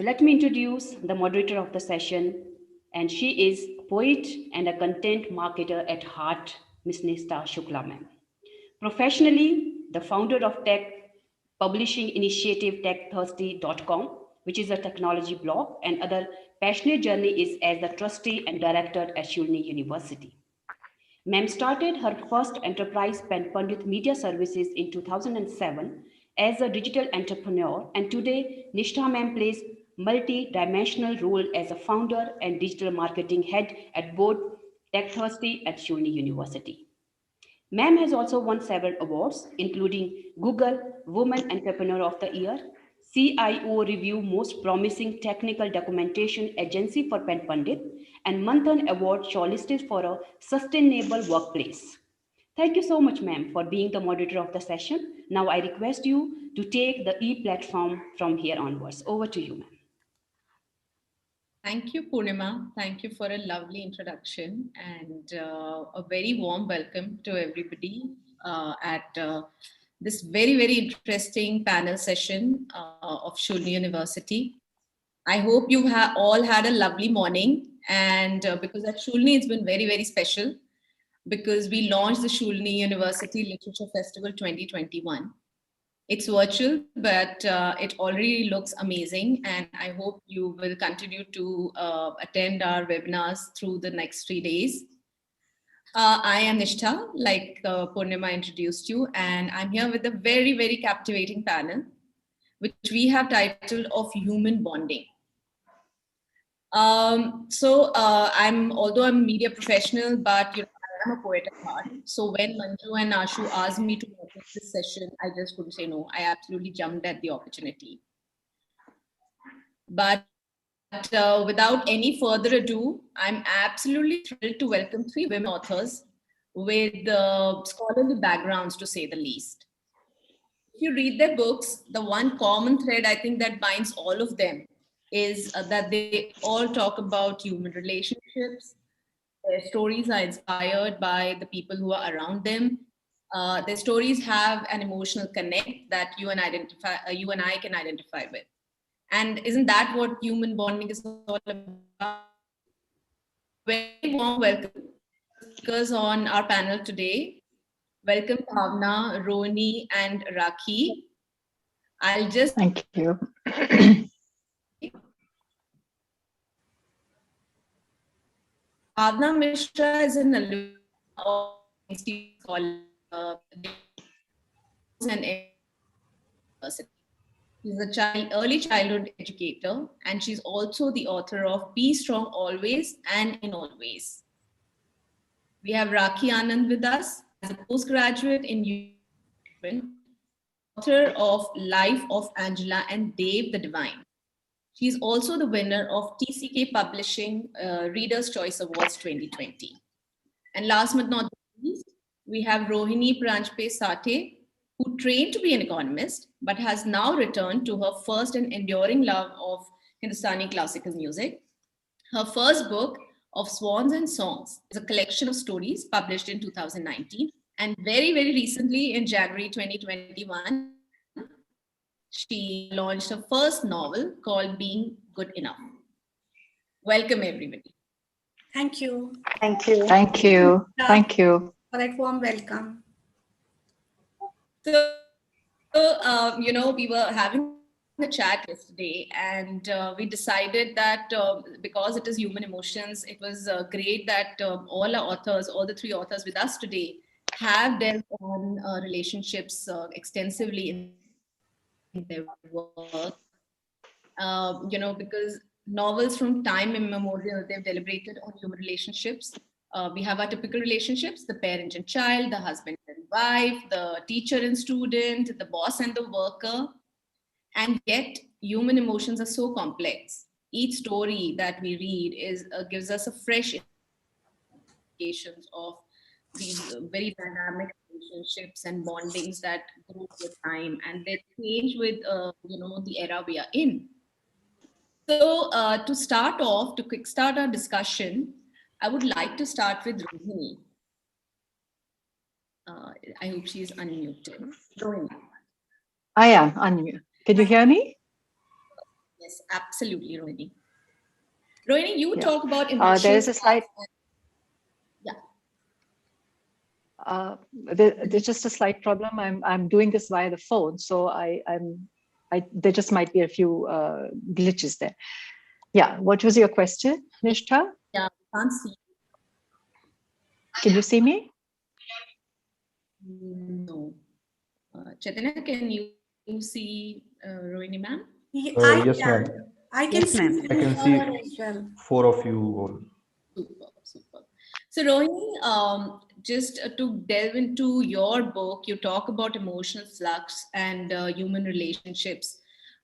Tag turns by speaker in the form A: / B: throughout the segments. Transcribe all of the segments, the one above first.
A: let me introduce the moderator of the session, and she is a poet and a content marketer at heart, Ms. Nishtha Shukla ma'am. Professionally, the founder of tech publishing initiative techthirsty.com, which is a technology blog, and other passionate journey is as the trustee and director at Shulni University. Ma'am started her first enterprise Pandit Media Services in 2007 as a digital entrepreneur, and today Nishtha ma'am plays multi-dimensional role as a founder and digital marketing head at both Tech Thirsty at Shulni University. Ma'am has also won several awards, including Google Woman Entrepreneur of the Year, CIO Review Most Promising Technical Documentation Agency for Pen Pandit, and Manthan Award shortlisted for a Sustainable Workplace. Thank you so much, ma'am, for being the moderator of the session. Now I request you to take the e-platform from here onwards. Over to you, ma'am.
B: Thank you, Purnima. Thank you for a lovely introduction and a very warm welcome to everybody at this very, very interesting panel session of Shulni University. I hope you have all had a lovely morning, and because at Shulni it's been very, very special because we launched the Shulni University Literature Festival 2021. It's virtual, but it already looks amazing, and I hope you will continue to attend our webinars through the next 3 days. I am Nishtha, like Purnima introduced you, and I'm here with a very, very captivating panel, which we have titled of Human Bonding. Although I'm a media professional, but I'm a poet at heart. So when Manju and Ashu asked me to moderate this session, I just couldn't say no. I absolutely jumped at the opportunity. But without any further ado, I'm absolutely thrilled to welcome 3 women authors with scholarly backgrounds, to say the least. If you read their books, the one common thread I think that binds all of them is that they all talk about human relationships. Their stories are inspired by the people who are around them. Their stories have an emotional connect that you and I can identify with. And isn't that what human bonding is all about? Very warm welcome speakers on our panel today. Welcome Bhavna, Rohini, and Rakhi.
C: Thank you.
B: Bhavna Mishra is an alumna of Institute College and University. She's a early childhood educator, and she's also the author of Be Strong Always and In All Ways. We have Rakhi Anand with us as a postgraduate in human, author of Life of Angela and Dave the Divine. She's also the winner of TCK Publishing Reader's Choice Awards 2020. And last but not least, we have Rohini Paranjpae Sathe, who trained to be an economist, but has now returned to her first and enduring love of Hindustani classical music. Her first book, Of Swans and Songs, is a collection of stories published in 2019. And very, very recently, in January 2021, she launched her first novel called Being Good Enough. Welcome, everybody.
D: Thank you.
C: Thank you. Thank you. Thank you
D: for that warm welcome.
B: So, we were having a chat yesterday, and we decided that because it is human emotions, it was great that all our authors, all the 3 authors with us today, have dealt on relationships extensively in their work. Because novels from time immemorial, they've deliberated on human relationships. We have our typical relationships, the parent and child, the husband and wife, the teacher and student, the boss and the worker. And yet, human emotions are so complex. Each story that we read gives us a fresh indications of these very dynamic relationships and bondings that grow with time, and they change with the era we are in. So to start off, to kickstart our discussion, I would like to start with Rohini. I hope she is unmuted. Rohini.
C: I am unmuted. Can you hear me?
B: Yes, absolutely, Rohini. Rohini, you
C: Yeah.
B: talk about emotional.
C: There is a slight.
B: Yeah.
C: There's just a slight problem. I'm doing this via the phone, so there just might be a few glitches there. Yeah. What was your question, Nishtha?
B: Yeah, can't see.
C: Can you see me?
B: No. Chaitanya, can you see Rohini ma'am?
E: Yes, ma'am.
D: I can
A: Yes, ma'am.
D: see
E: I can see
D: her as well.
E: 4 of you all.
B: Super, super. So Rohini, just to delve into your book, you talk about emotional flux and human relationships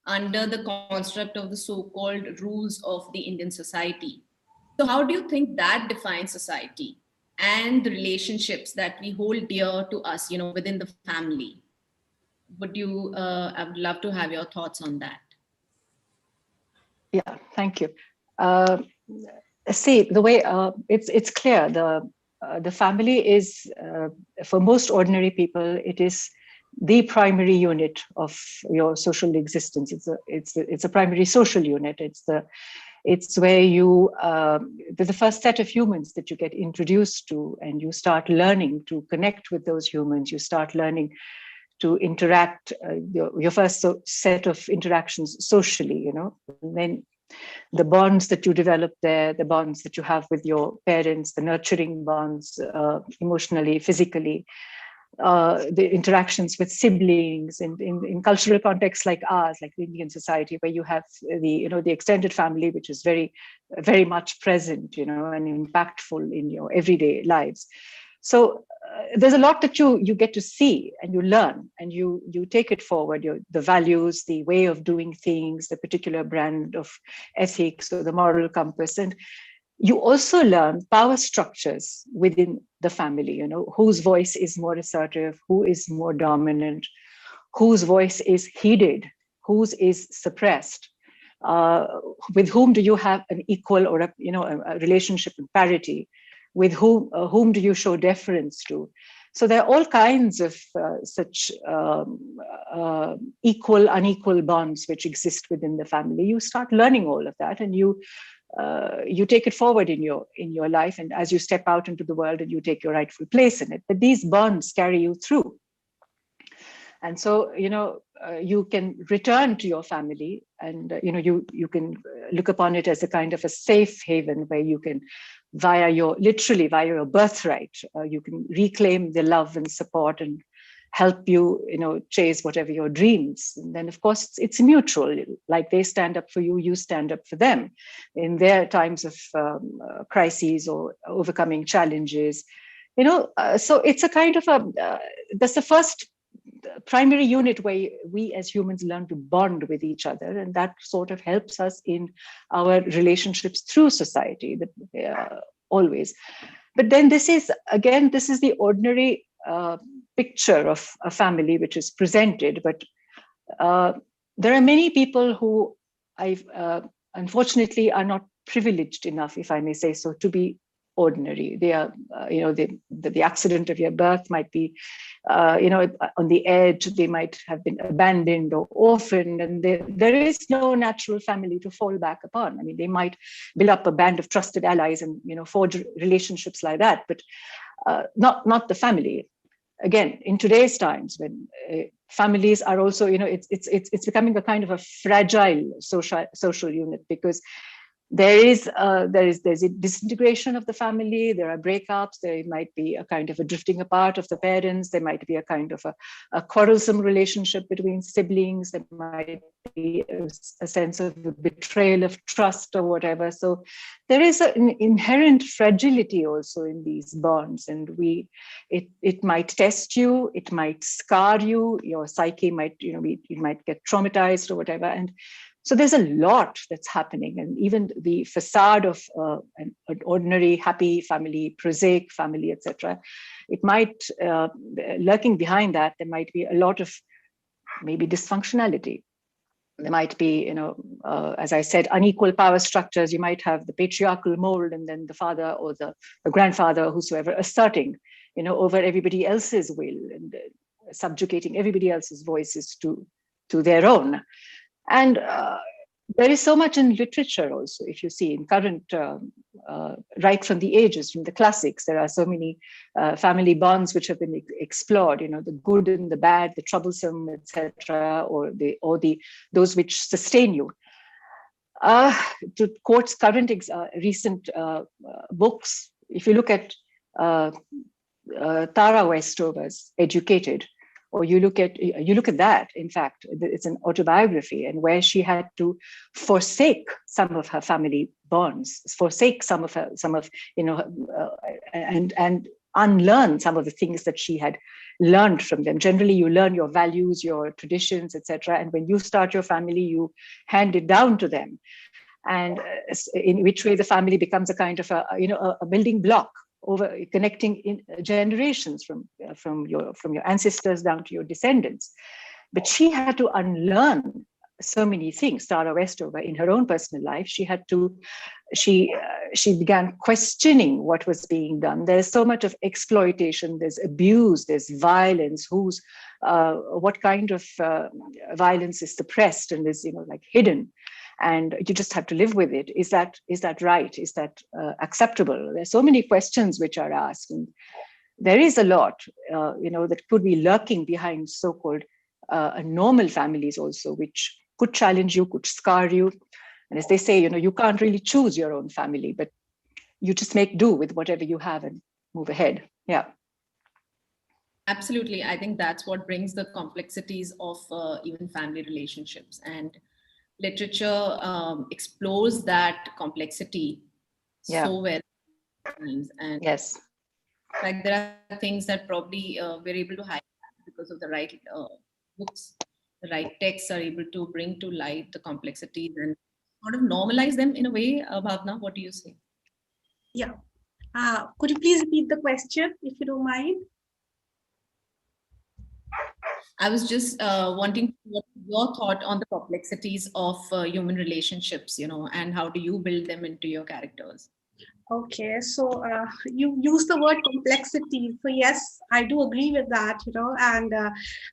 B: under the construct of the so-called rules of the Indian society. So how do you think that defines society and the relationships that we hold dear to us, within the family? I would love to have your thoughts on that.
C: Yeah. Thank you. See, the way it's clear, the family is for most ordinary people, it is the primary unit of your social existence. It's a primary social unit. It's where you the first set of humans that you get introduced to, and you start learning to connect with those humans. You start learning to interact, your first set of interactions socially, and then the bonds that you develop there, the bonds that you have with your parents, the nurturing bonds, emotionally, physically, the interactions with siblings, in cultural contexts like ours, like the Indian society, where you have the extended family, which is very, very much present, and impactful in your everyday lives. So there's a lot that you get to see and you learn, and you take it forward, the values, the way of doing things, the particular brand of ethics or the moral compass. And you also learn power structures within the family, whose voice is more assertive, who is more dominant, whose voice is heeded, whose is suppressed, with whom do you have an equal or a relationship in parity, with whom do you show deference to. So there are all kinds of such equal, unequal bonds which exist within the family. You start learning all of that, and you take it forward in your life, and as you step out into the world, and you take your rightful place in it. But these bonds carry you through, and so you can return to your family, and you can look upon it as a kind of a safe haven where you can, literally via your birthright, you can reclaim the love and support and help you chase whatever your dreams. And then of course it's mutual, like they stand up for you, you stand up for them in their times of crises or overcoming challenges. So it's a kind of that's the first primary unit where we as humans learn to bond with each other, and that sort of helps us in our relationships through society, always. But then this is the ordinary picture of a family which is presented, but there are many people who unfortunately are not privileged enough, if I may say so, to be ordinary. They are, the accident of your birth might be, on the edge. They might have been abandoned or orphaned, and there is no natural family to fall back upon. I mean, they might build up a band of trusted allies and forge relationships like that, but not the family. Again, in today's times, when families are also, it's becoming a kind of a fragile social unit, because there's a disintegration of the family. There are breakups. There might be a kind of a drifting apart of the parents. There might be a kind of a quarrelsome relationship between siblings. There might be a sense of betrayal of trust or whatever. So there is an inherent fragility also in these bonds, and it might test you. It might scar you. Your psyche might, you might get traumatized or whatever. And so there's a lot that's happening, and even the facade of an ordinary, happy family, prosaic family, etc. It might, lurking behind that, there might be a lot of maybe dysfunctionality. There might be, as I said, unequal power structures. You might have the patriarchal mold, and then the father or the grandfather, whosoever, asserting, over everybody else's will, and subjugating everybody else's voices to their own. And There is so much in literature also, if you see in current, right from the ages, from the classics, there are so many family bonds which have been explored, the good and the bad, the troublesome, etc., or those which sustain you. To quote current recent books, if you look at Tara Westover's Educated, or you look at that, in fact, it's an autobiography, and where she had to forsake some of her family bonds, forsake and unlearn some of the things that she had learned from them. Generally, you learn your values, your traditions, etc., and when you start your family, you hand it down to them, and in which way the family becomes a kind of a building block over connecting in generations from your ancestors down to your descendants. But she had to unlearn so many things. Tara Westover, in her own personal life, she began questioning what was being done. There's so much of exploitation, there's abuse, there's violence, what kind of violence is suppressed and is hidden, and you just have to live with it. Is that right? Is that acceptable? There's so many questions which are asked, and there is a lot that could be lurking behind so-called normal families also, which could challenge you, could scar you. And as they say, you can't really choose your own family, but you just make do with whatever you have and move ahead. Yeah.
B: Absolutely. I think that's what brings the complexities of even family relationships. And literature explores that complexity so well. And
C: yes,
B: like there are things that probably we're able to highlight because of the right books, the right texts are able to bring to light the complexities and sort of normalize them in a way. Bhavna, what do you say?
D: Yeah. Could you please repeat the question, if you don't mind?
B: I was just wanting to know your thought on the complexities of human relationships, and how do you build them into your characters?
D: Okay, so you use the word complexity. So yes, I do agree with that, and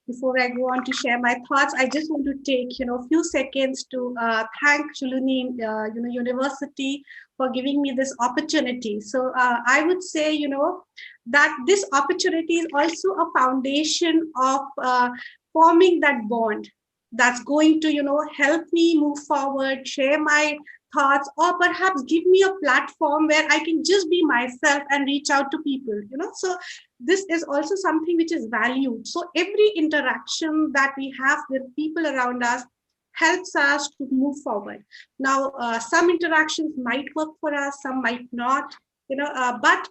D: before I go on to share my thoughts, I just want to take, a few seconds to thank Juluni, University for giving me this opportunity. So I would say, that this opportunity is also a foundation of forming that bond that's going to, help me move forward, share my thoughts, or perhaps give me a platform where I can just be myself and reach out to people, so this is also something which is valued. So every interaction that we have with people around us helps us to move forward. Now some interactions might work for us, some might not, but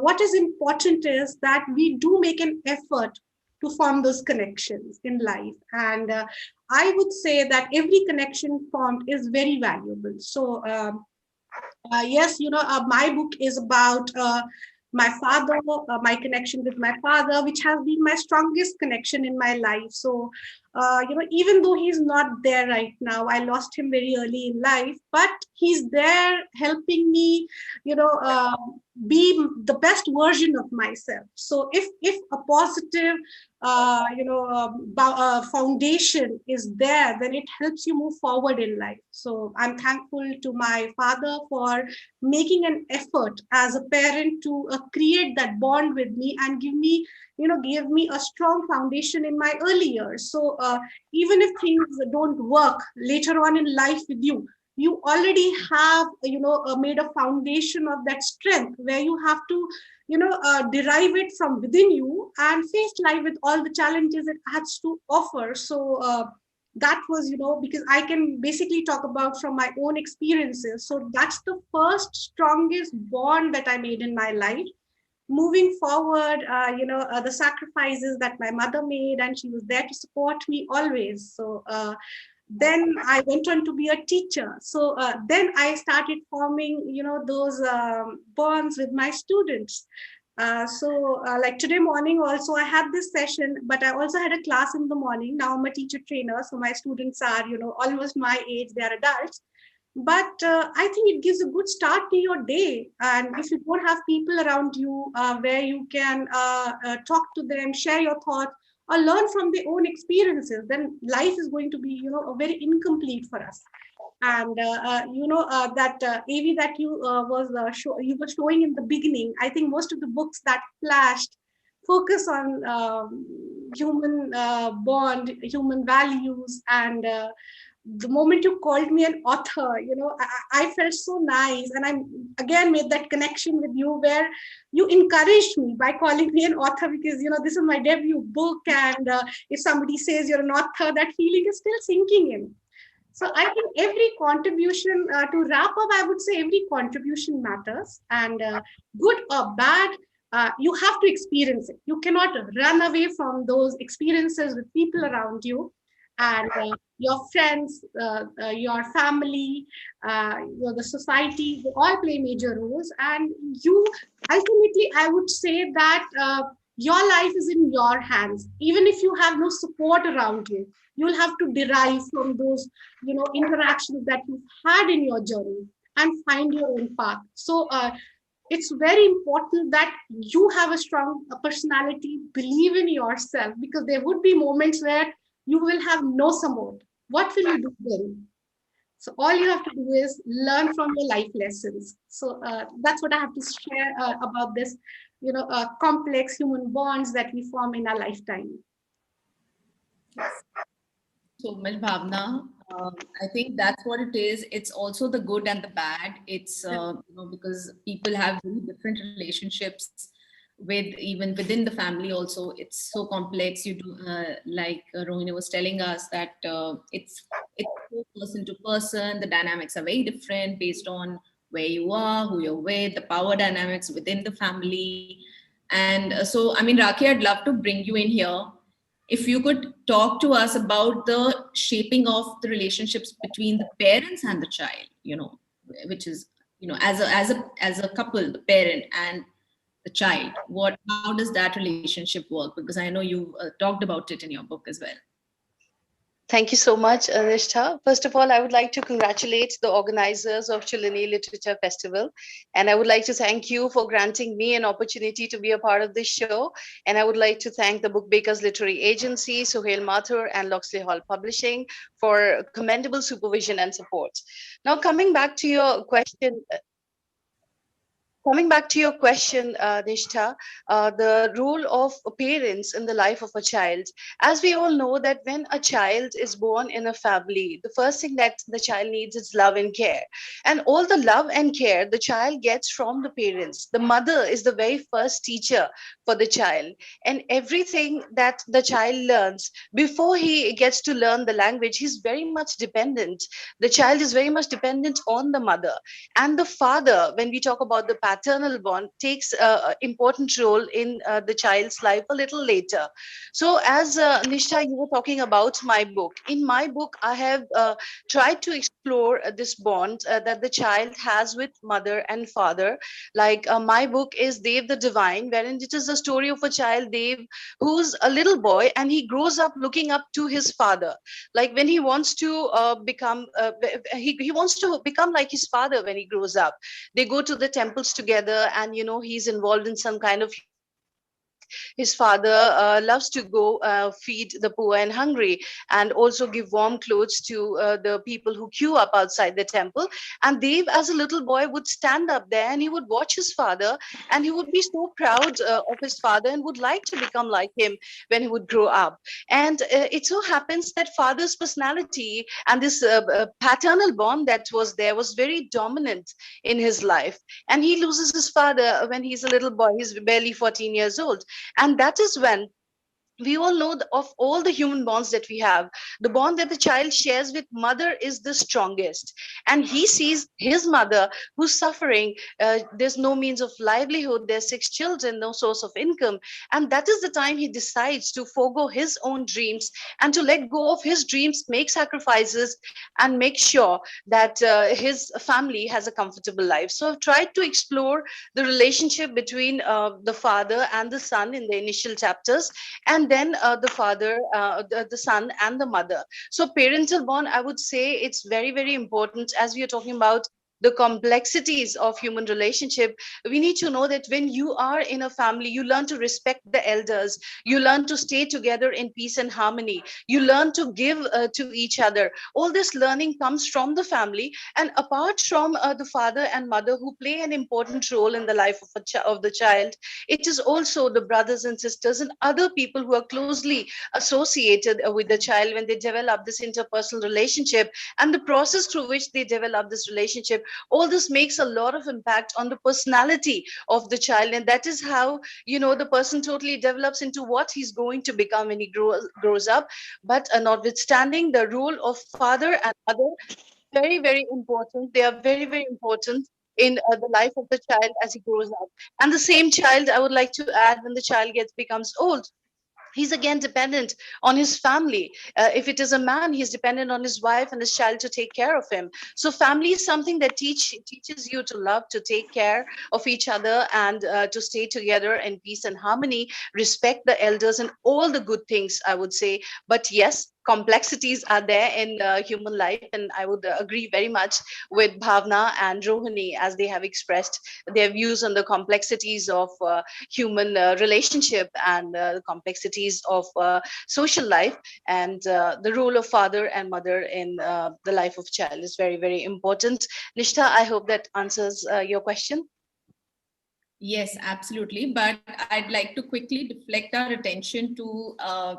D: what is important is that we do make an effort to form those connections in life. And I would say that every connection formed is very valuable. So yes, my book is about my father, my connection with my father, which has been my strongest connection in my life. So, even though he's not there right now, I lost him very early in life, but he's there helping me, be the best version of myself. So if a positive foundation is there, then it helps you move forward in life. So I'm thankful to my father for making an effort as a parent to create that bond with me and give me a strong foundation in my early years. So even if things don't work later on in life with you, you already have made a foundation of that strength where you have to derive it from within you and face life with all the challenges it has to offer. So that was because I can basically talk about from my own experiences. So that's the first strongest bond that I made in my life. Moving forward, the sacrifices that my mother made, and she was there to support me always. So then I went on to be a teacher. So then I started forming, those bonds with my students. So like today morning also I had this session, but I also had a class in the morning. Now I'm a teacher trainer. So my students are, almost my age, they are adults. But I think it gives a good start to your day. And if you don't have people around you where you can talk to them, share your thoughts, or learn from their own experiences, then life is going to be, very incomplete for us. And that AV that you you were showing in the beginning, I think most of the books that flashed focus on human bond, human values, and the moment you called me an author, I felt so nice, and I again made that connection with you where you encouraged me by calling me an author, because this is my debut book, and if somebody says you're an author, that feeling is still sinking in. So I think every contribution, to wrap up, I would say every contribution matters, and good or bad, you have to experience it. You cannot run away from those experiences with people around you, and your friends, your family, the society, they all play major roles. And you, ultimately, I would say that your life is in your hands. Even if you have no support around you, you'll have to derive from those interactions that you've had in your journey and find your own path. So it's very important that you have a strong personality, believe in yourself, because there would be moments where you will have no support. What will you do then? So all you have to do is learn from your life lessons. So that's what I have to share about this complex human bonds that we form in our lifetime.
B: So much, Bhavna. I think that's what it is. It's also the good and the bad. It's because people have really different relationships with, even within the family. Also, it's so complex. You do like Rohini was telling us that it's person to person. The dynamics are very different based on where you are, who you're with, the power dynamics within the family. And so, I mean, Rakhi, I'd love to bring you in here. If you could talk to us about the shaping of the relationships between the parents and the child, which is, as a couple, the parent and the child, how does that relationship work? Because I know you talked about it in your book as well.
F: Thank you so much, Nishtha. First of all, I would like to congratulate the organizers of Chilani Literature Festival. And I would like to thank you for granting me an opportunity to be a part of this show. And I would like to thank the Bookbakers Literary Agency, Sohail Mathur, and Loxley Hall Publishing for commendable supervision and support. Now, coming back to your question, Nishtha, the role of parents in the life of a child. As we all know that when a child is born in a family, the first thing that the child needs is love and care. And all the love and care the child gets from the parents. The mother is the very first teacher for the child. And everything that the child learns, before he gets to learn the language, he's very much dependent. The child is very much dependent on the mother. And the father, when we talk about the paternal bond, takes an important role in the child's life a little later. So as Nishtha, you were talking about my book. In my book, I have tried to explore this bond that the child has with mother and father. Like my book is Dev the Divine, wherein it is a story of a child, Dev, who's a little boy, and he grows up looking up to his father. Like when he wants to he wants to become like his father when he grows up. They go to the temples together, and he's involved in some kind of humanitarian work. His father loves to go feed the poor and hungry, and also give warm clothes to the people who queue up outside the temple. And Dev, as a little boy, would stand up there and he would watch his father, and he would be so proud of his father and would like to become like him when he would grow up. And it so happens that father's personality and this paternal bond that was there was very dominant in his life. And he loses his father when he's a little boy. He's barely 14 years old. And that is when we all know of all the human bonds that we have, the bond that the child shares with mother is the strongest. And he sees his mother who's suffering. There's no means of livelihood. There's 6 children, no source of income. And that is the time he decides to forego his own dreams and to let go of his dreams, make sacrifices, and make sure that his family has a comfortable life. So I've tried to explore the relationship between the father and the son in the initial chapters, and then the father, the son, and the mother. So parental bond, I would say it's very, very important as we are talking about the complexities of human relationship, we need to know that when you are in a family, you learn to respect the elders, you learn to stay together in peace and harmony, you learn to give to each other. All this learning comes from the family, and apart from the father and mother, who play an important role in the life of of the child, it is also the brothers and sisters and other people who are closely associated with the child when they develop this interpersonal relationship, and the process through which they develop this relationship. All this makes a lot of impact on the personality of the child, and that is how, the person totally develops into what he's going to become when he grows up. But notwithstanding, the role of father and mother, very, very important. They are very, very important in the life of the child as he grows up. And the same child, I would like to add, when the child becomes old, he's again dependent on his family. If it is a man, he's dependent on his wife and his child to take care of him. So family is something that teaches you to love, to take care of each other, and to stay together in peace and harmony, respect the elders, and all the good things, I would say. But yes, complexities are there in human life, and I would agree very much with Bhavna and Rohini as they have expressed their views on the complexities of human relationship, and the complexities of social life, and the role of father and mother in the life of child is very, very important. Nishtha, I hope that answers your question.
B: Yes, absolutely. But I'd like to quickly deflect our attention to, a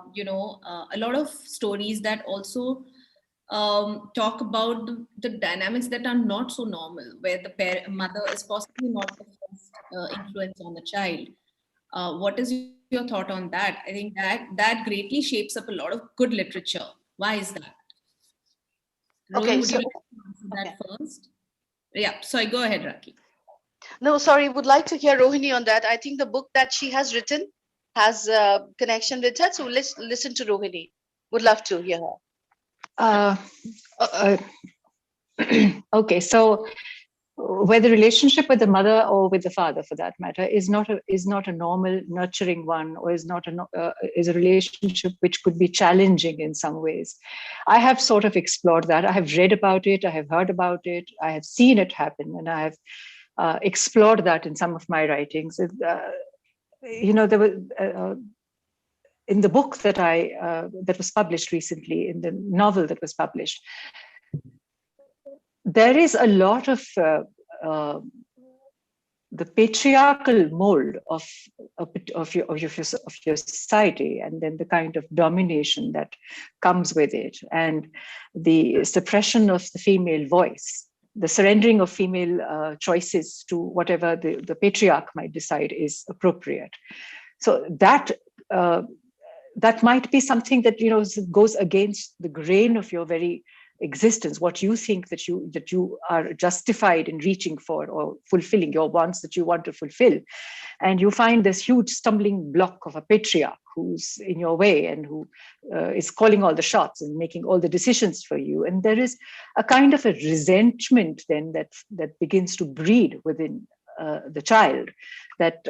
B: lot of stories that also talk about the dynamics that are not so normal, where the mother is possibly not the first influence on the child. What is your thought on that? I think that greatly shapes up a lot of good literature. Why is that? Rohini,
F: Okay,
B: would you
F: so
B: like to answer
A: Okay.
B: that first? Yeah, sorry, go ahead, Rakhi.
F: no, sorry, would like to hear Rohini on that. I think the book that she has written has a connection with her, so let's listen to Rohini. Would love to hear her.
C: Uh, uh, okay, so where the relationship with the mother or with the father, for that matter, is not a normal nurturing one, or is a relationship which could be challenging in some ways. I have sort of explored that. I have read about it. I have heard about it. I have seen it happen, and I have explored that in some of my writings. There was. In the book that was published recently, in the novel that was published, there is a lot of uh, the patriarchal mold of your society, and then the kind of domination that comes with it, and the suppression of the female voice, the surrendering of female choices to whatever the patriarch might decide is appropriate. So that might be something that goes against the grain of your very existence, what you think that you are justified in reaching for or fulfilling, your wants that you want to fulfill. And you find this huge stumbling block of a patriarch who's in your way, and who is calling all the shots and making all the decisions for you. And there is a kind of a resentment then that begins to breed within the child, that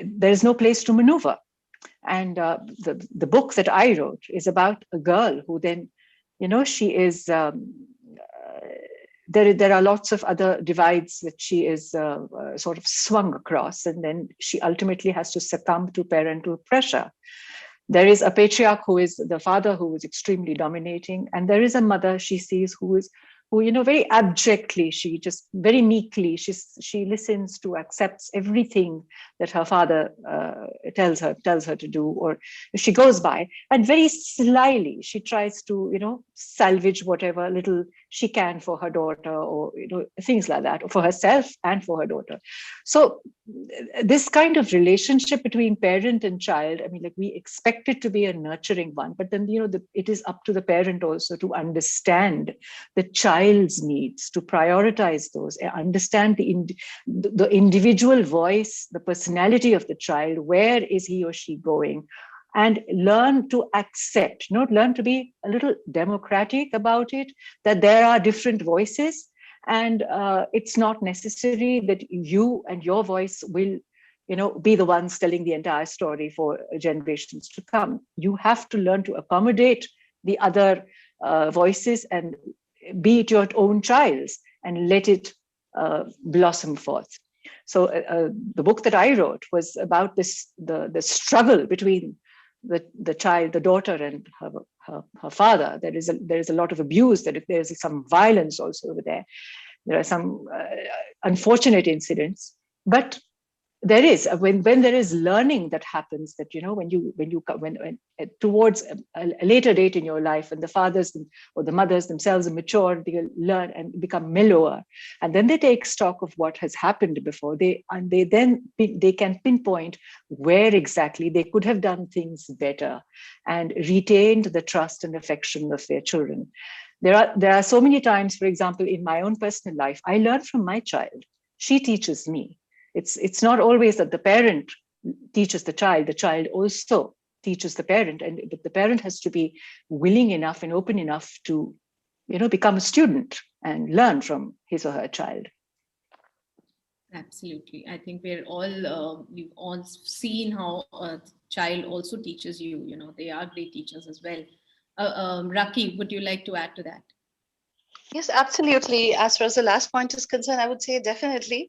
C: there is no place to maneuver. And the book that I wrote is about a girl who then, she is, there are lots of other divides that she is sort of swung across, and then she ultimately has to succumb to parental pressure. There is a patriarch who is the father, who is extremely dominating, and there is a mother she sees who very abjectly, she just very meekly, she listens to, accepts everything that her father tells her to do, or she goes by, and very slyly she tries to salvage whatever little she can for her daughter, or things like that, or for herself and for her daughter. So this kind of relationship between parent and child, I mean, like, we expect it to be a nurturing one, but then it is up to the parent also to understand the child's needs, to prioritize those, understand the individual voice, the personality of the child, where is he or she going, and learn to accept, learn to be a little democratic about it, that there are different voices, and it's not necessary that you and your voice will be the ones telling the entire story for generations to come. You have to learn to accommodate the other voices, and be it your own child's, and let it blossom forth. So the book that I wrote was about the struggle between the child, the daughter, and her father. There is a lot of abuse. There is some violence also over there. There are some unfortunate incidents, but there is when there is learning that happens, that when towards a later date in your life, and the fathers or the mothers themselves are mature, they learn and become mellower, and then they take stock of what has happened before. They can pinpoint where exactly they could have done things better and retained the trust and affection of their children. There are so many times, for example, in my own personal life, I learn from my child. She teaches me. It's not always that the parent teaches the child also teaches the parent, but the parent has to be willing enough and open enough to, become a student and learn from his or her child.
B: Absolutely. I think we've all seen how a child also teaches you. They are great teachers as well. Rakhi, would you like to add to that?
F: Yes, absolutely. As far as the last point is concerned, I would say definitely.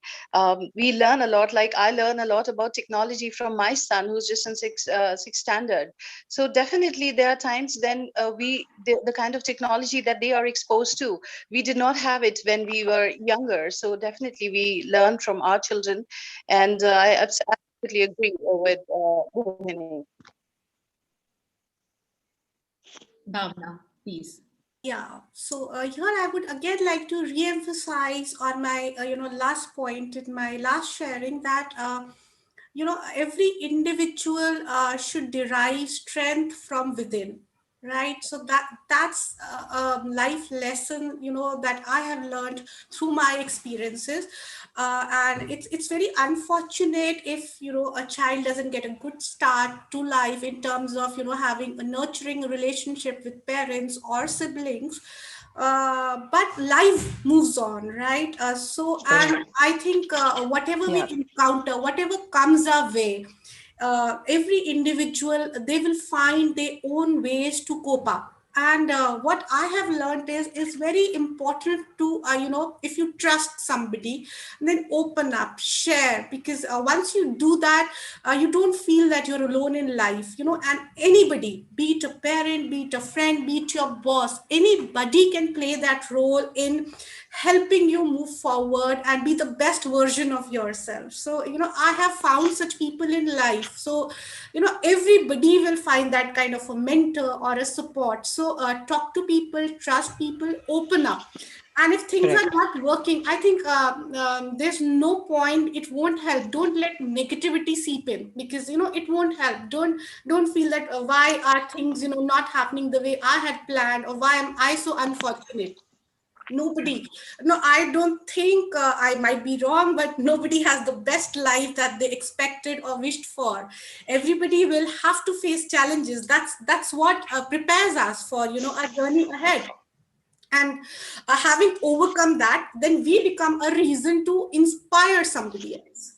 F: We learn a lot. Like I learn a lot about technology from my son, who's just in sixth standard. So definitely, there are times then the kind of technology that they are exposed to, we did not have it when we were younger. So definitely, we learn from our children, and I absolutely agree with Rohini.
B: Bhavna, please.
D: Yeah, so here I would again like to re-emphasize on my last point in my last sharing that every individual should derive strength from within, right? So that's a life lesson that I have learned through my experiences, and it's very unfortunate if a child doesn't get a good start to life in terms of having a nurturing relationship with parents or siblings, but life moves on, right? And I think whatever we
C: Yeah.
D: encounter, whatever comes our way, every individual, they will find their own ways to cope up. And what I have learned is very important to if you trust somebody, then open up, share, because once you do that, you don't feel that you're alone in life, and anybody, be it a parent, be it a friend, be it your boss, anybody can play that role in helping you move forward and be the best version of yourself. So I have found such people in life. So everybody will find that kind of a mentor or a support. So talk to people, trust people, open up. And if things are
C: Correct.
D: not working, I think there's no point, it won't help. Don't let negativity seep in, because it won't help. Don't feel that why are things not happening the way I had planned, or why am I so unfortunate. Nobody, no, I don't think, I might be wrong, but nobody has the best life that they expected or wished for. Everybody will have to face challenges. That's what prepares us for our journey ahead. And having overcome that, then we become a reason to inspire somebody else,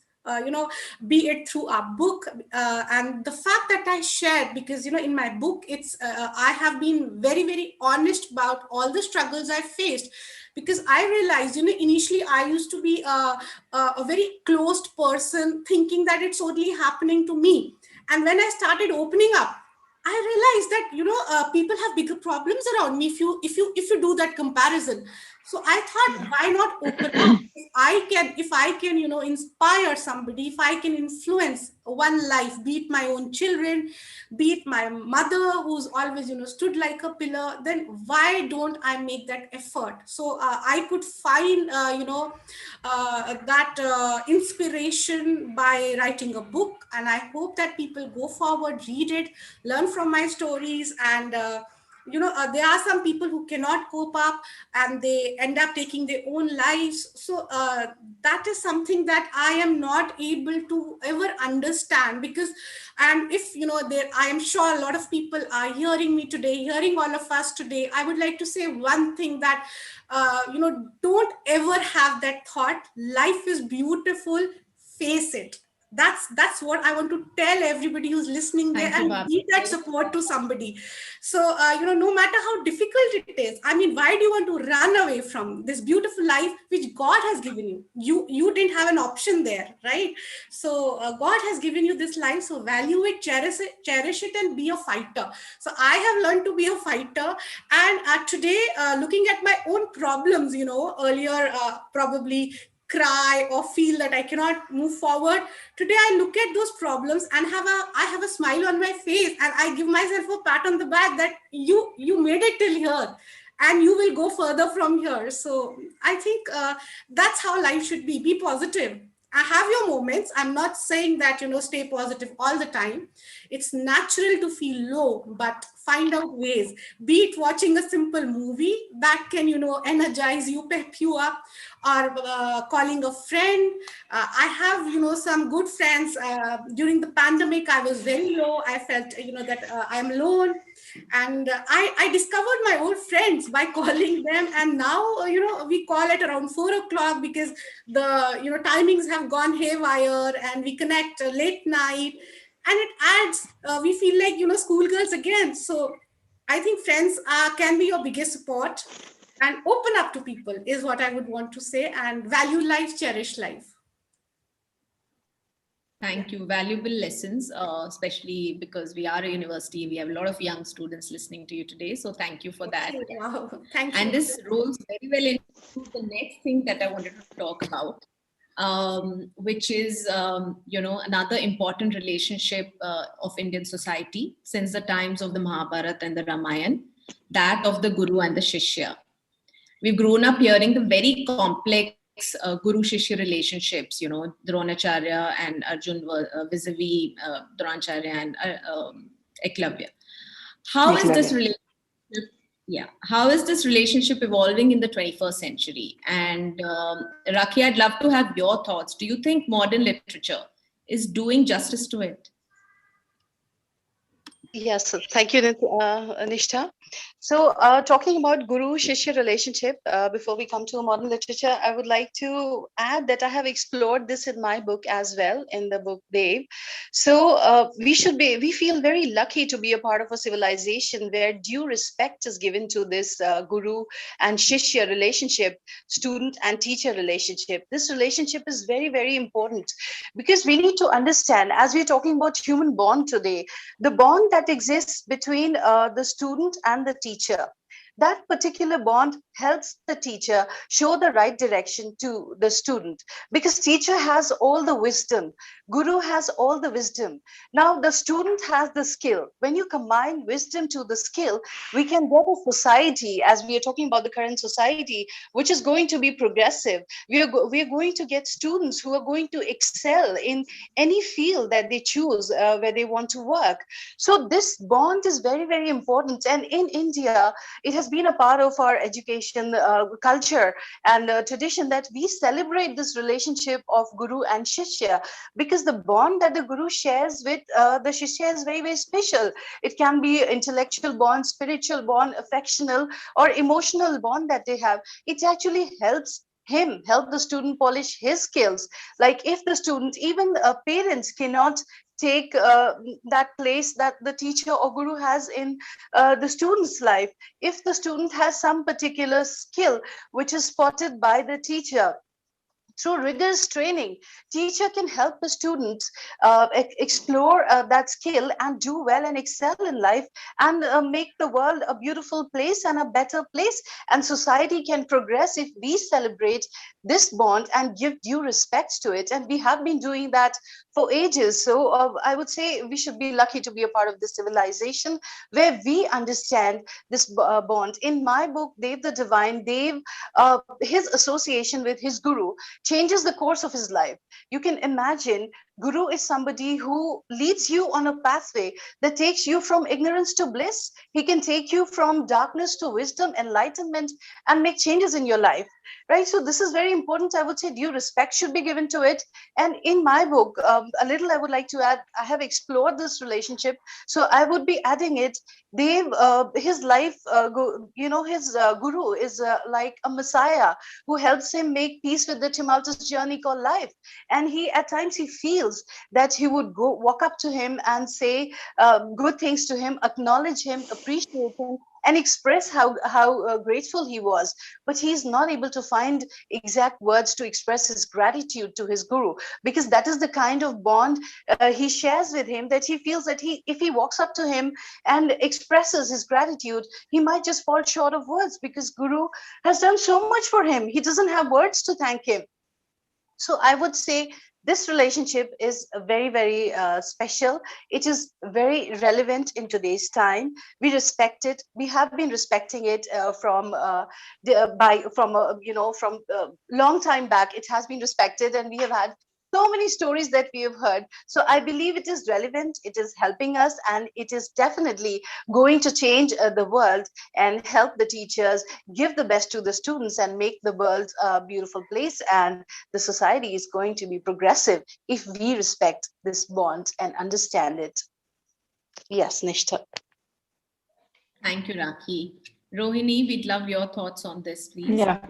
D: be it through our book, and the fact that I shared, because in my book, it's I have been very, very honest about all the struggles I faced, because I realized initially I used to be a very closed person, thinking that it's only happening to me. And when I started opening up, I realized that people have bigger problems around me. If you do that comparison, so I thought, why not open up? If I can inspire somebody, if I can influence one life, be it my own children, be it my mother who's always stood like a pillar, then why don't I make that effort? So I could find that inspiration by writing a book, and I hope that people go forward, read it, learn from my stories. And there are some people who cannot cope up and they end up taking their own lives. So that is something that I am not able to ever understand, because, and if there, I am sure a lot of people are hearing me today, hearing all of us today, I would like to say one thing, that don't ever have that thought, life is beautiful, face it. That's what I want to tell everybody who's listening there,
B: Thank you,
D: and give that
B: Bhavna.
D: support to somebody. So no matter how difficult it is, I mean, why do you want to run away from this beautiful life which God has given you? You didn't have an option there, right? So God has given you this life, so value it, cherish it, and be a fighter. So I have learned to be a fighter, and today, looking at my own problems, earlier probably cry or feel that I cannot move forward. Today I look at those problems and I have a smile on my face, and I give myself a pat on the back that you made it till here, and you will go further from here. So I think that's how life should be. Be positive. I have your moments. I'm not saying that, stay positive all the time. It's natural to feel low, but find out ways. Be it watching a simple movie that can, energize you, pep you up, or calling a friend. I have, some good friends. During the pandemic, I was very low. I felt, that I'm alone. And I discovered my old friends by calling them. And now, we call at around 4 o'clock because the, timings have gone haywire, and we connect late night. And it adds, we feel like, schoolgirls again. So I think friends can be your biggest support, and open up to people is what I would want to say, and value life, cherish life.
B: Thank you. Valuable lessons, especially because we are a university. We have a lot of young students listening to you today. So thank you for that.
D: Wow, thank you.
B: And this rolls very well into the next thing that I wanted to talk about, which is, another important relationship of Indian society since the times of the Mahabharata and the Ramayana, that of the Guru and the Shishya. We've grown up hearing the very complex Guru-Shishya relationships, Dronacharya and Arjun vis-a-vis Dronacharya and Eklavya. How is this relationship? Yeah, how is this relationship evolving in the 21st century? And Rakhi, I'd love to have your thoughts. Do you think modern literature is doing justice to it?
F: Yes, thank you, Nishtha. So, talking about Guru-Shishya relationship, before we come to modern literature, I would like to add that I have explored this in my book as well, in the book Dev. So, we feel very lucky to be a part of a civilization where due respect is given to this Guru and Shishya relationship, student and teacher relationship. This relationship is very, very important because we need to understand, as we're talking about human bond today, the bond that exists between the student and the teacher. That particular bond helps the teacher show the right direction to the student, because teacher has all the wisdom, guru has all the wisdom. Now the student has the skill. When you combine wisdom to the skill, we can get a society, as we are talking about the current society, which is going to be progressive. We are going to get students who are going to excel in any field that they choose, where they want to work. So this bond is very, very important. And in India, it has been a part of our education culture and tradition that we celebrate this relationship of guru and shishya, because the bond that the guru shares with the shishya is very, very special. It can be intellectual bond, spiritual bond, affectional or emotional bond that they have. It actually help the student polish his skills. Like if the student, even parents cannot take that place that the teacher or guru has in the student's life. If the student has some particular skill which is spotted by the teacher, through rigorous training, teacher can help the students explore that skill and do well and excel in life, and make the world a beautiful place and a better place. And society can progress if we celebrate this bond and give due respect to it. And we have been doing that for ages. So I would say we should be lucky to be a part of this civilization where we understand this bond. In my book, Dev the Divine, Dev, his association with his guru changes the course of his life. You can imagine guru is somebody who leads you on a pathway that takes you from ignorance to bliss. He can take you from darkness to wisdom, enlightenment, and make changes in your life, right? So this is very important. I would say due respect should be given to it. And in my book, a little I would like to add, I have explored this relationship, so I would be adding it. Dev, his life, his guru is like a messiah who helps him make peace with the tumultuous journey called life. And he, at times, he feels feels that he would go walk up to him and say good things to him, acknowledge him, appreciate him, and express how grateful he was. But he's not able to find exact words to express his gratitude to his guru, because that is the kind of bond he shares with him, that he feels that if he walks up to him and expresses his gratitude, he might just fall short of words, because guru has done so much for him. He doesn't have words to thank him. So I would say this relationship is very, very special. It is very relevant in today's time. We respect it. We have been respecting it from long time back. It has been respected, and we have had so many stories that we have heard. So I believe it is relevant, it is helping us, and it is definitely going to change the world and help the teachers give the best to the students and make the world a beautiful place. And the society is going to be progressive if we respect this bond and understand it. Yes, Nishtha.
B: Thank you, Rakhi. Rohini, we'd love your thoughts on this, please.
C: Yeah.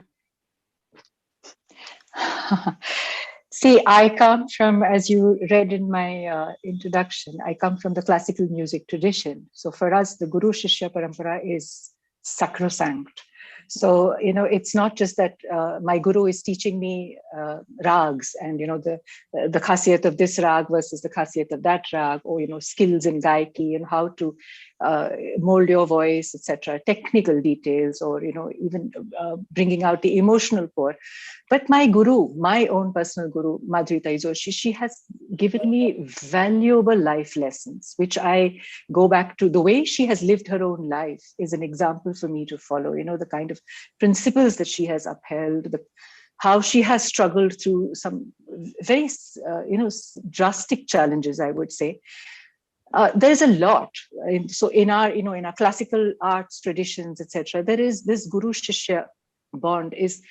C: See, I come from, as you read in my introduction, I come from the classical music tradition. So for us, the Guru Shishya Parampara is sacrosanct. So, it's not just that my guru is teaching me rags and, the khasiyat of this rag versus the khasiyat of that rag, or, skills in gaiki and how to mold your voice, etc., technical details, or, even bringing out the emotional core. But my guru, my own personal guru, Madhuri Taizoshi, she has given me valuable life lessons, which I go back to. The way she has lived her own life is an example for me to follow, the kind of principles that she has upheld, how she has struggled through some very, drastic challenges, I would say. There's a lot. So in our classical arts traditions, etc., there is this Guru Shishya bond is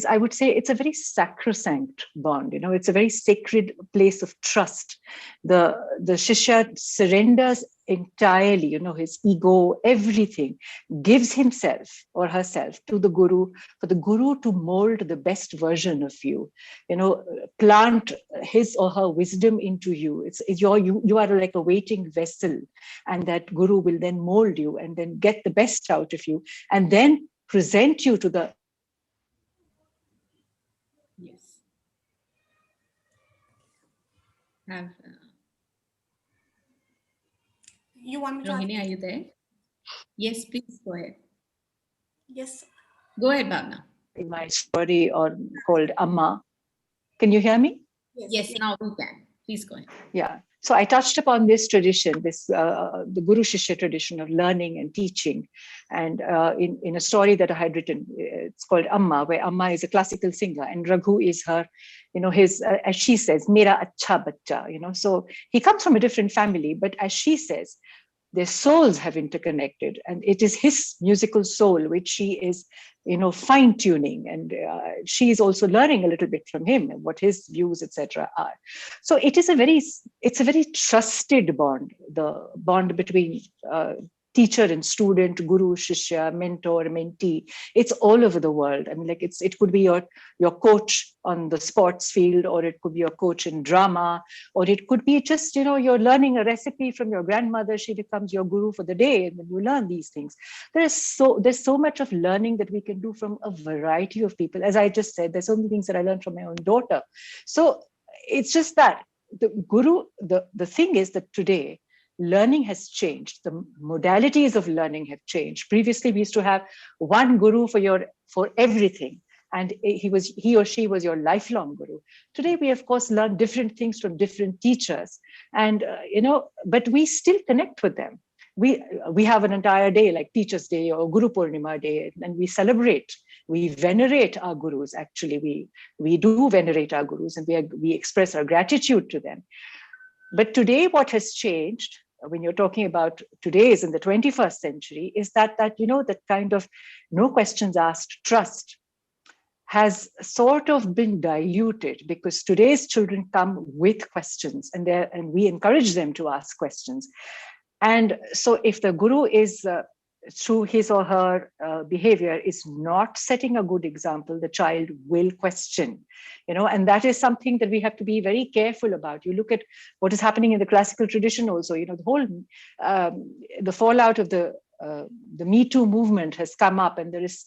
C: I would say it's a very sacrosanct bond. It's a very sacred place of trust. The Shishya surrenders entirely, his ego, everything, gives himself or herself to the guru, for the guru to mold the best version of you, plant his or her wisdom into you. You are like a waiting vessel, and that guru will then mold you and then get the best out of you and then present you to the.
B: Yes.
D: You want me to
B: Rohini, are you there? Yes, please go ahead.
D: Yes.
B: Go ahead, Bhavna.
C: In my story called Amma. Can you hear me?
B: Yes, now we can. Please go ahead.
C: Yeah. So I touched upon this tradition, the Guru Shishya tradition of learning and teaching. And in a story that I had written, it's called Amma, where Amma is a classical singer and Raghu is her, his, as she says, Mera acha bachcha, so he comes from a different family, but as she says, their souls have interconnected, and it is his musical soul which she is fine tuning, and she is also learning a little bit from him and what his views, etc., are. So it's a very trusted bond, the bond between teacher and student, guru, shishya, mentor, mentee. It's all over the world. I mean, like it could be your coach on the sports field, or it could be your coach in drama, or it could be just, you're learning a recipe from your grandmother. She becomes your guru for the day, and then you learn these things. There's so much of learning that we can do from a variety of people. As I just said, there's so many things that I learned from my own daughter. So it's just that the guru, the thing is that today, learning has changed. The modalities of learning have changed. Previously, we used to have one guru for everything, and he or she was your lifelong guru. Today, we of course learn different things from different teachers, and but we still connect with them. We have an entire day like Teachers' Day or Guru Purnima Day, and we celebrate. We venerate our gurus. Actually, we do venerate our gurus, and we express our gratitude to them. But today, what has changed, when you're talking about today's in the 21st century, is that that kind of no questions asked trust has sort of been diluted, because today's children come with questions, and we encourage them to ask questions. And so if the guru is through his or her behavior is not setting a good example, the child will question, and that is something that we have to be very careful about. You look at what is happening in the classical tradition also, the whole, the fallout of the Me Too movement has come up, and there is,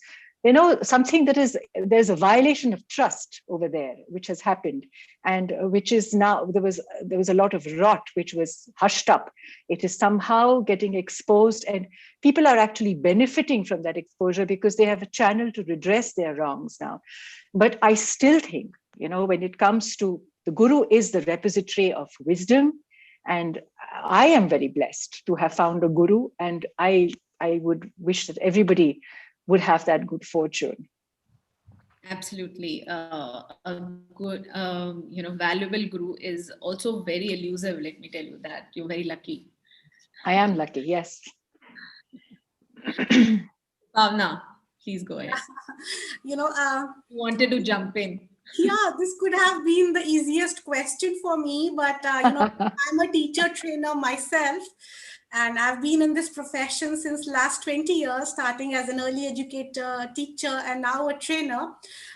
C: something that is, there's a violation of trust over there, which has happened, and which is now, there was a lot of rot, which was hushed up. It is somehow getting exposed, and people are actually benefiting from that exposure because they have a channel to redress their wrongs now. But I still think, when it comes to, the guru is the repository of wisdom, and I am very blessed to have found a guru, and I would wish that everybody would have that good fortune.
B: Absolutely. A good, valuable guru is also very elusive. Let me tell you that. You're very lucky.
C: I am lucky, yes.
B: Bhavna, please go ahead. Wanted to jump in.
D: Yeah, this could have been the easiest question for me, but I'm a teacher trainer myself, and I've been in this profession since last 20 years, starting as an early educator, teacher, and now a trainer.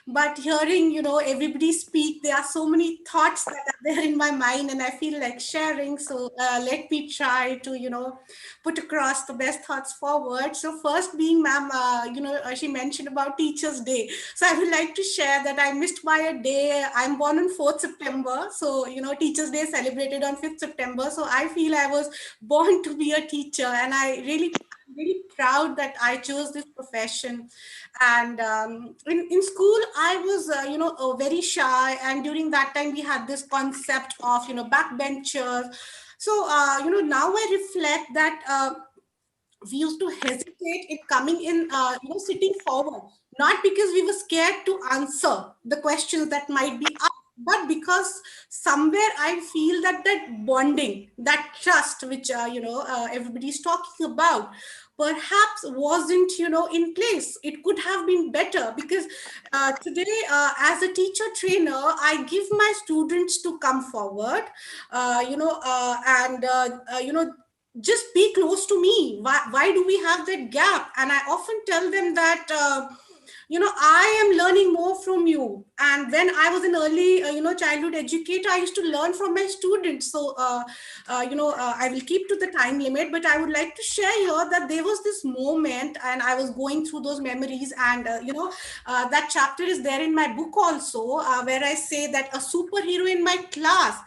D: But hearing, everybody speak, there are so many thoughts that are there in my mind, and I feel like sharing. So let me try to, put across the best thoughts forward. So first being, ma'am, she mentioned about Teachers' Day. So I would like to share that I missed by a day. I'm born on 4th September. So, Teachers' Day is celebrated on 5th September. So I feel I was born to be a teacher, and I'm really proud that I chose this profession. And in school, I was, very shy. And during that time, we had this concept of, backbenchers. So, now I reflect that we used to hesitate in coming in, sitting forward, not because we were scared to answer the questions that might be asked, but because somewhere I feel that bonding, that trust, which everybody's talking about, perhaps wasn't in place. It could have been better, because today, as a teacher trainer, I give my students to come forward, and just be close to me. Why do we have that gap? And I often tell them that I am learning more from you. And when I was an early childhood educator, I used to learn from my students. So I will keep to the time limit, but I would like to share here that there was this moment, and I was going through those memories, and that chapter is there in my book also, where I say that a superhero in my class.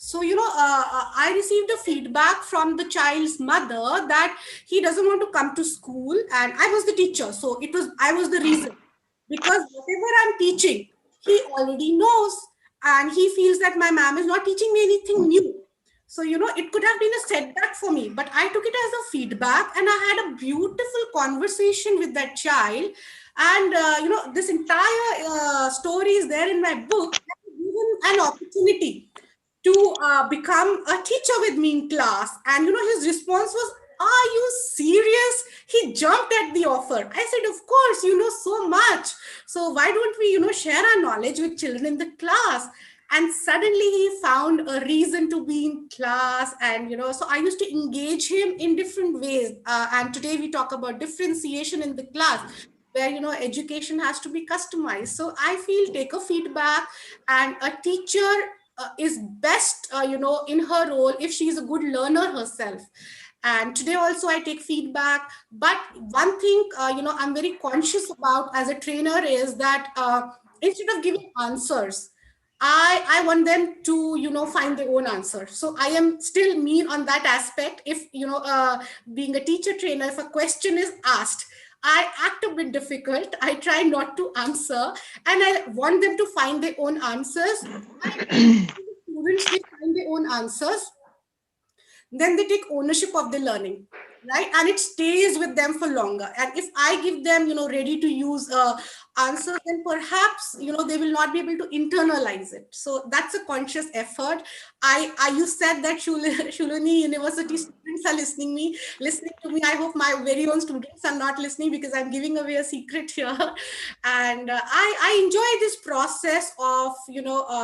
D: So, I received a feedback from the child's mother that he doesn't want to come to school, and I was the teacher. So I was the reason, because whatever I'm teaching, he already knows, and he feels that my ma'am is not teaching me anything new. So, it could have been a setback for me, but I took it as a feedback, and I had a beautiful conversation with that child. And, this entire story is there in my book. I was given an opportunity to become a teacher with me in class. And, his response was, "Are you serious?" He jumped at the offer. I said, "Of course, you know so much. So why don't we, share our knowledge with children in the class?" And suddenly he found a reason to be in class. And, so I used to engage him in different ways. And today we talk about differentiation in the class, where, education has to be customized. So I feel, take a feedback, and a teacher is best, in her role if she is a good learner herself. And today also I take feedback. But one thing, I'm very conscious about as a trainer is that instead of giving answers, I want them to, find their own answer. So I am still mean on that aspect. If, being a teacher trainer, if a question is asked, I act a bit difficult. I try not to answer, and I want them to find their own answers. Students, they find their own answers, then they take ownership of the learning, right? And it stays with them for longer. And if I give them, ready to use answers, then perhaps, they will not be able to internalize it. So that's a conscious effort. You said that Shulani University students are listening to me. I hope my very own students are not listening, because I'm giving away a secret here. And I enjoy this process of,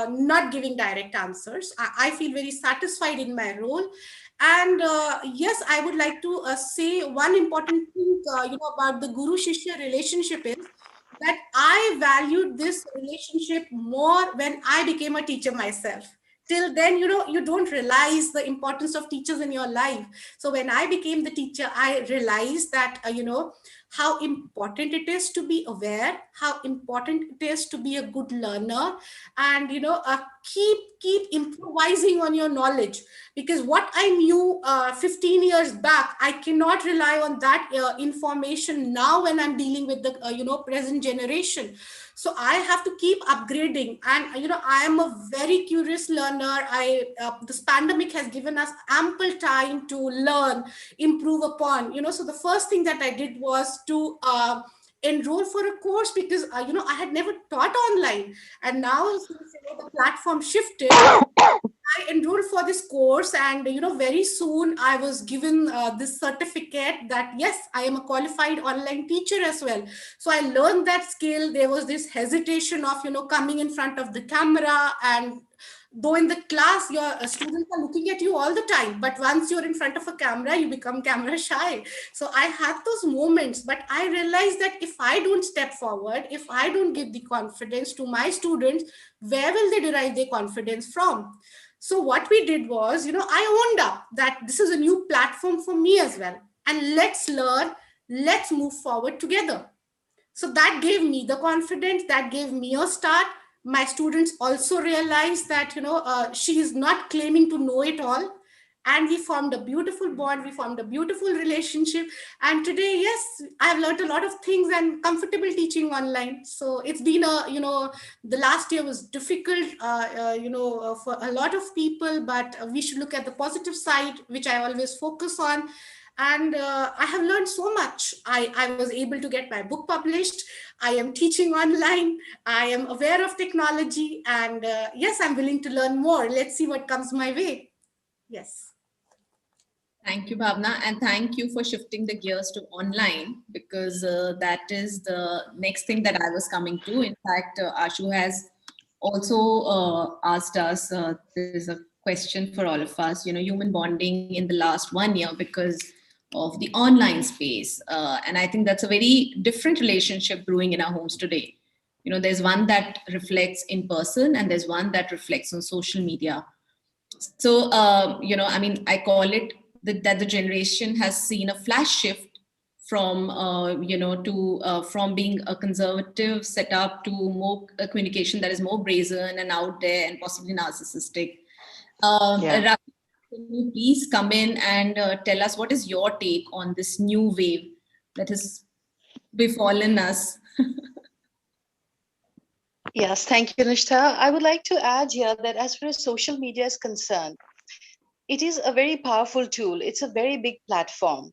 D: not giving direct answers. I feel very satisfied in my role. And yes, I would like to say one important thing, about the guru shishya relationship is that I valued this relationship more when I became a teacher myself. Till then, you don't realize the importance of teachers in your life. So when I became the teacher, I realized that, how important it is to be aware, how important it is to be a good learner, and, keep improvising on your knowledge, because what I knew 15 years back, I cannot rely on that information now when I'm dealing with the present generation. So I have to keep upgrading, and I am a very curious learner. This pandemic has given us ample time to learn, improve upon. So the first thing that I did was to enroll for a course, because I had never taught online, and now since the platform shifted, I enrolled for this course, and very soon I was given this certificate that yes, I am a qualified online teacher as well. So I learned that skill. There was this hesitation of coming in front of the camera, and though in the class your students are looking at you all the time, but once you're in front of a camera, you become camera shy. So I had those moments, but I realized that if I don't step forward, if I don't give the confidence to my students, where will they derive their confidence from? So what we did was, I owned up that this is a new platform for me as well. And let's learn, let's move forward together. So that gave me the confidence, that gave me a start. My students also realized that, she is not claiming to know it all. And we formed a beautiful bond, we formed a beautiful relationship. And today, yes, I've learned a lot of things and comfortable teaching online. So it's been the last year was difficult, for a lot of people, but we should look at the positive side, which I always focus on. And I have learned so much. I was able to get my book published. I am teaching online. I am aware of technology, and yes, I'm willing to learn more. Let's see what comes my way. Yes.
B: Thank you, Bhavna, and thank you for shifting the gears to online, because that is the next thing that I was coming to. In fact, Ashu has also asked us, there's a question for all of us, human bonding in the last 1 year because of the online space. And I think that's a very different relationship brewing in our homes today. There's one that reflects in person, and there's one that reflects on social media. So, I call it that the generation has seen a flash shift from, from being a conservative setup to more communication that is more brazen and out there and possibly narcissistic.
C: Yeah.
B: Rakhi, can you please come in and tell us what is your take on this new wave that has befallen us?
F: Yes, thank you, Nishtha. I would like to add here that as far as social media is concerned, it is a very powerful tool. It's a very big platform.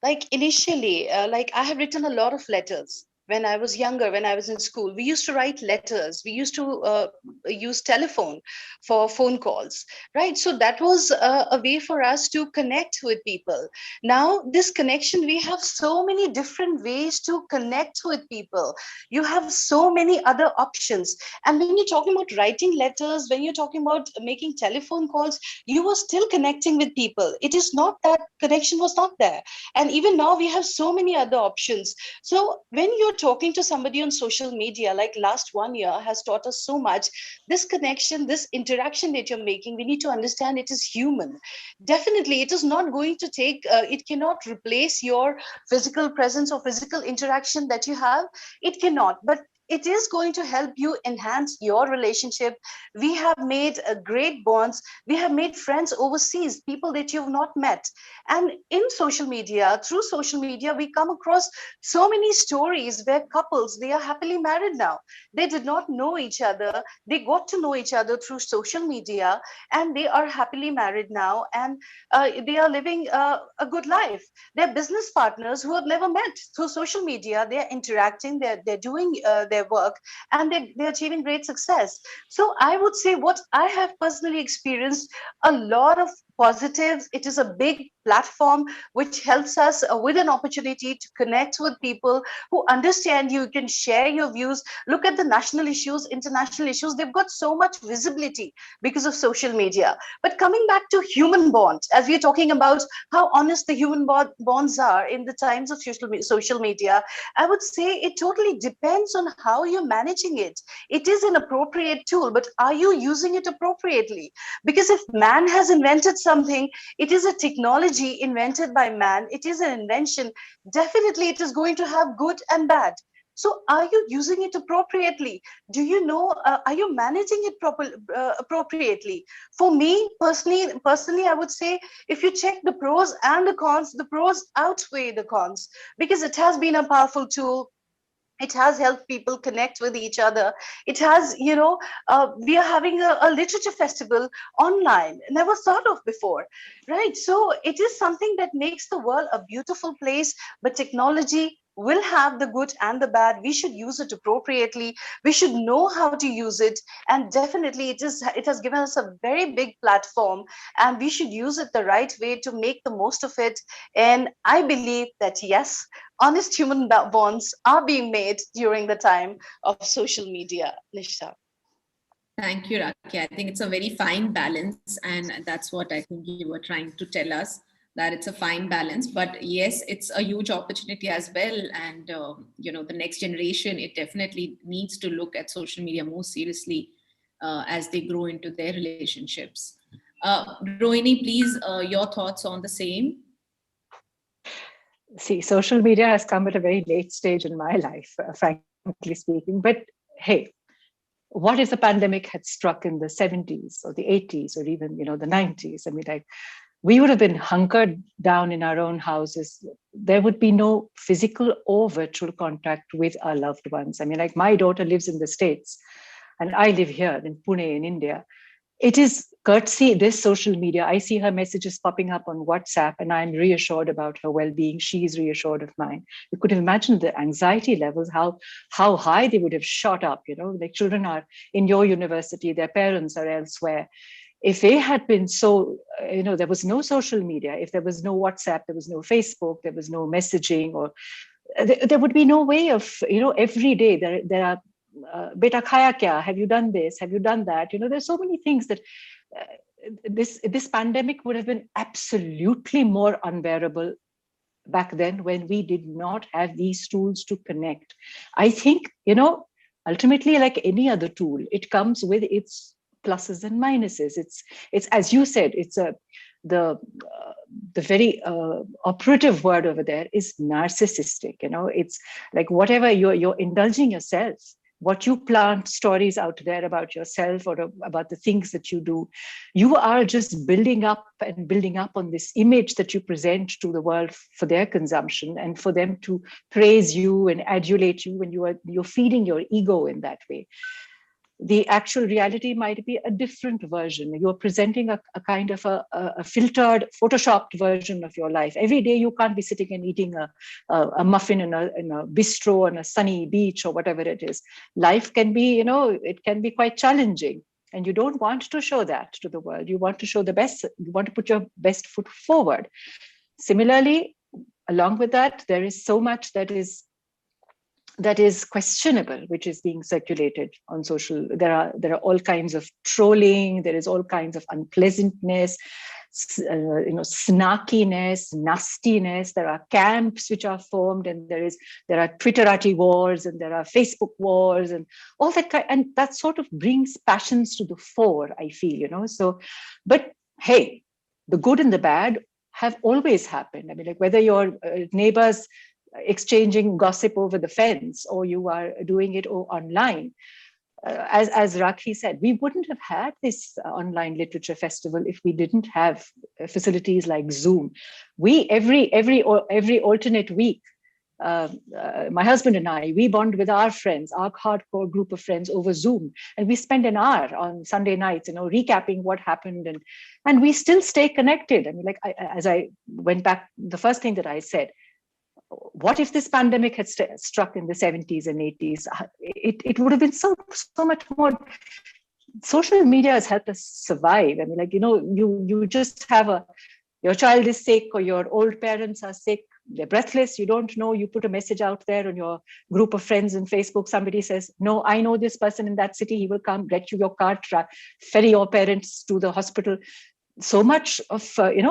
F: Like initially, like I have written a lot of letters when I was younger, when I was in school. We used to write letters. We used to use telephone for phone calls, right? So that was a way for us to connect with people. Now this connection, we have so many different ways to connect with people. You have so many other options. And when you're talking about writing letters, when you're talking about making telephone calls, you were still connecting with people. It is not that connection was not there. And even now we have so many other options. So when you're talking to somebody on social media, like last 1 year has taught us so much, this connection, this interaction that you're making, we need to understand it is human. Definitely it is not going to take it cannot replace your physical presence or physical interaction that you have. It cannot, but it is going to help you enhance your relationship. We have made great bonds. We have made friends overseas, people that you've not met. And in social media, through social media, we come across so many stories where couples, they are happily married now. They did not know each other. They got to know each other through social media, and they are happily married now, and they are living a good life. They're business partners who have never met. Through social media, they're interacting, they're doing their work, and they're achieving great success. So I would say what I have personally experienced, a lot of positives. It is a big platform which helps us with an opportunity to connect with people who understand you. You can share your views. Look at the national issues, international issues. They've got so much visibility because of social media. But coming back to human bonds, as we're talking about how honest the human bonds are in the times of social media, I would say it totally depends on how you're managing it. It is an appropriate tool, but are you using it appropriately? Because if man has invented something, it is a technology invented by man, it is an invention, definitely it is going to have good and bad. So are you using it appropriately? Do you know, are you managing it appropriately? For me personally, I would say if you check the pros and the cons, the pros outweigh the cons, because it has been a powerful tool. It has helped people connect with each other. It has, we are having a literature festival online, never thought of before, right? So it is something that makes the world a beautiful place. But technology will have the good and the bad. We should use it appropriately. We should know how to use it. And definitely it has given us a very big platform, and we should use it the right way to make the most of it. And I believe that yes, honest human bonds are being made during the time of social media. Nishtha.
B: Thank you, Rakhi. I think it's a very fine balance, and that's what I think you were trying to tell us, that it's a fine balance. But yes, it's a huge opportunity as well. And the next generation, it definitely needs to look at social media more seriously as they grow into their relationships. Rohini, please, your thoughts on the same.
C: See, social media has come at a very late stage in my life, frankly speaking. But hey, what if the pandemic had struck in the 70s or the 80s or even, the 90s? I mean, like, we would have been hunkered down in our own houses. There would be no physical or virtual contact with our loved ones. I mean, like, my daughter lives in the States and I live here in Pune in India. It is courtesy this social media. I see her messages popping up on WhatsApp and I'm reassured about her well-being. She is reassured of mine. You could have imagined the anxiety levels, how high they would have shot up. Like, children are in your university, their parents are elsewhere. If they had been so, there was no social media, if there was no WhatsApp, there was no Facebook, there was no messaging, or there would be no way of, every day there are, beta khaya kya, have you done this, have you done that? There's so many things that this pandemic would have been absolutely more unbearable back then, when we did not have these tools to connect. I think, ultimately, like any other tool, it comes with its pluses and minuses. It's as you said, it's the very operative word over there is narcissistic. It's like, whatever you're indulging yourself, what you plant stories out there about yourself or about the things that you do, you are just building up on this image that you present to the world for their consumption and for them to praise you and adulate you, when you're feeding your ego in that way. The actual reality might be a different version. You're presenting a kind of a filtered, photoshopped version of your life. Every day you can't be sitting and eating a muffin in a bistro on a sunny beach or whatever it is. Life can be, it can be quite challenging. And you don't want to show that to the world. You want to show the best, you want to put your best foot forward. Similarly, along with that, there is so much that is questionable, which is being circulated on social. There are all kinds of trolling. There is all kinds of unpleasantness, snarkiness, nastiness. There are camps which are formed, and there are Twitterati wars, and there are Facebook wars, and all that and that sort of brings passions to the fore, I feel. So, but hey, the good and the bad have always happened. I mean, like, whether your neighbors exchanging gossip over the fence, or you are doing it online. As Rakhi said, we wouldn't have had this online literature festival if we didn't have facilities like Zoom. We every alternate week, my husband and I, we bond with our friends, our hardcore group of friends, over Zoom, and we spend an hour on Sunday nights, recapping what happened, and we still stay connected. I mean, like, as I went back, the first thing that I said, what if this pandemic had struck in the 70s and 80s? It would have been so much more social media has helped us survive. I mean, like, you just have your child is sick or your old parents are sick, they're breathless, you don't know, you put a message out there on your group of friends in Facebook, somebody says, no, I know this person in that city, he will come, get you your car, ferry your parents to the hospital. So much of,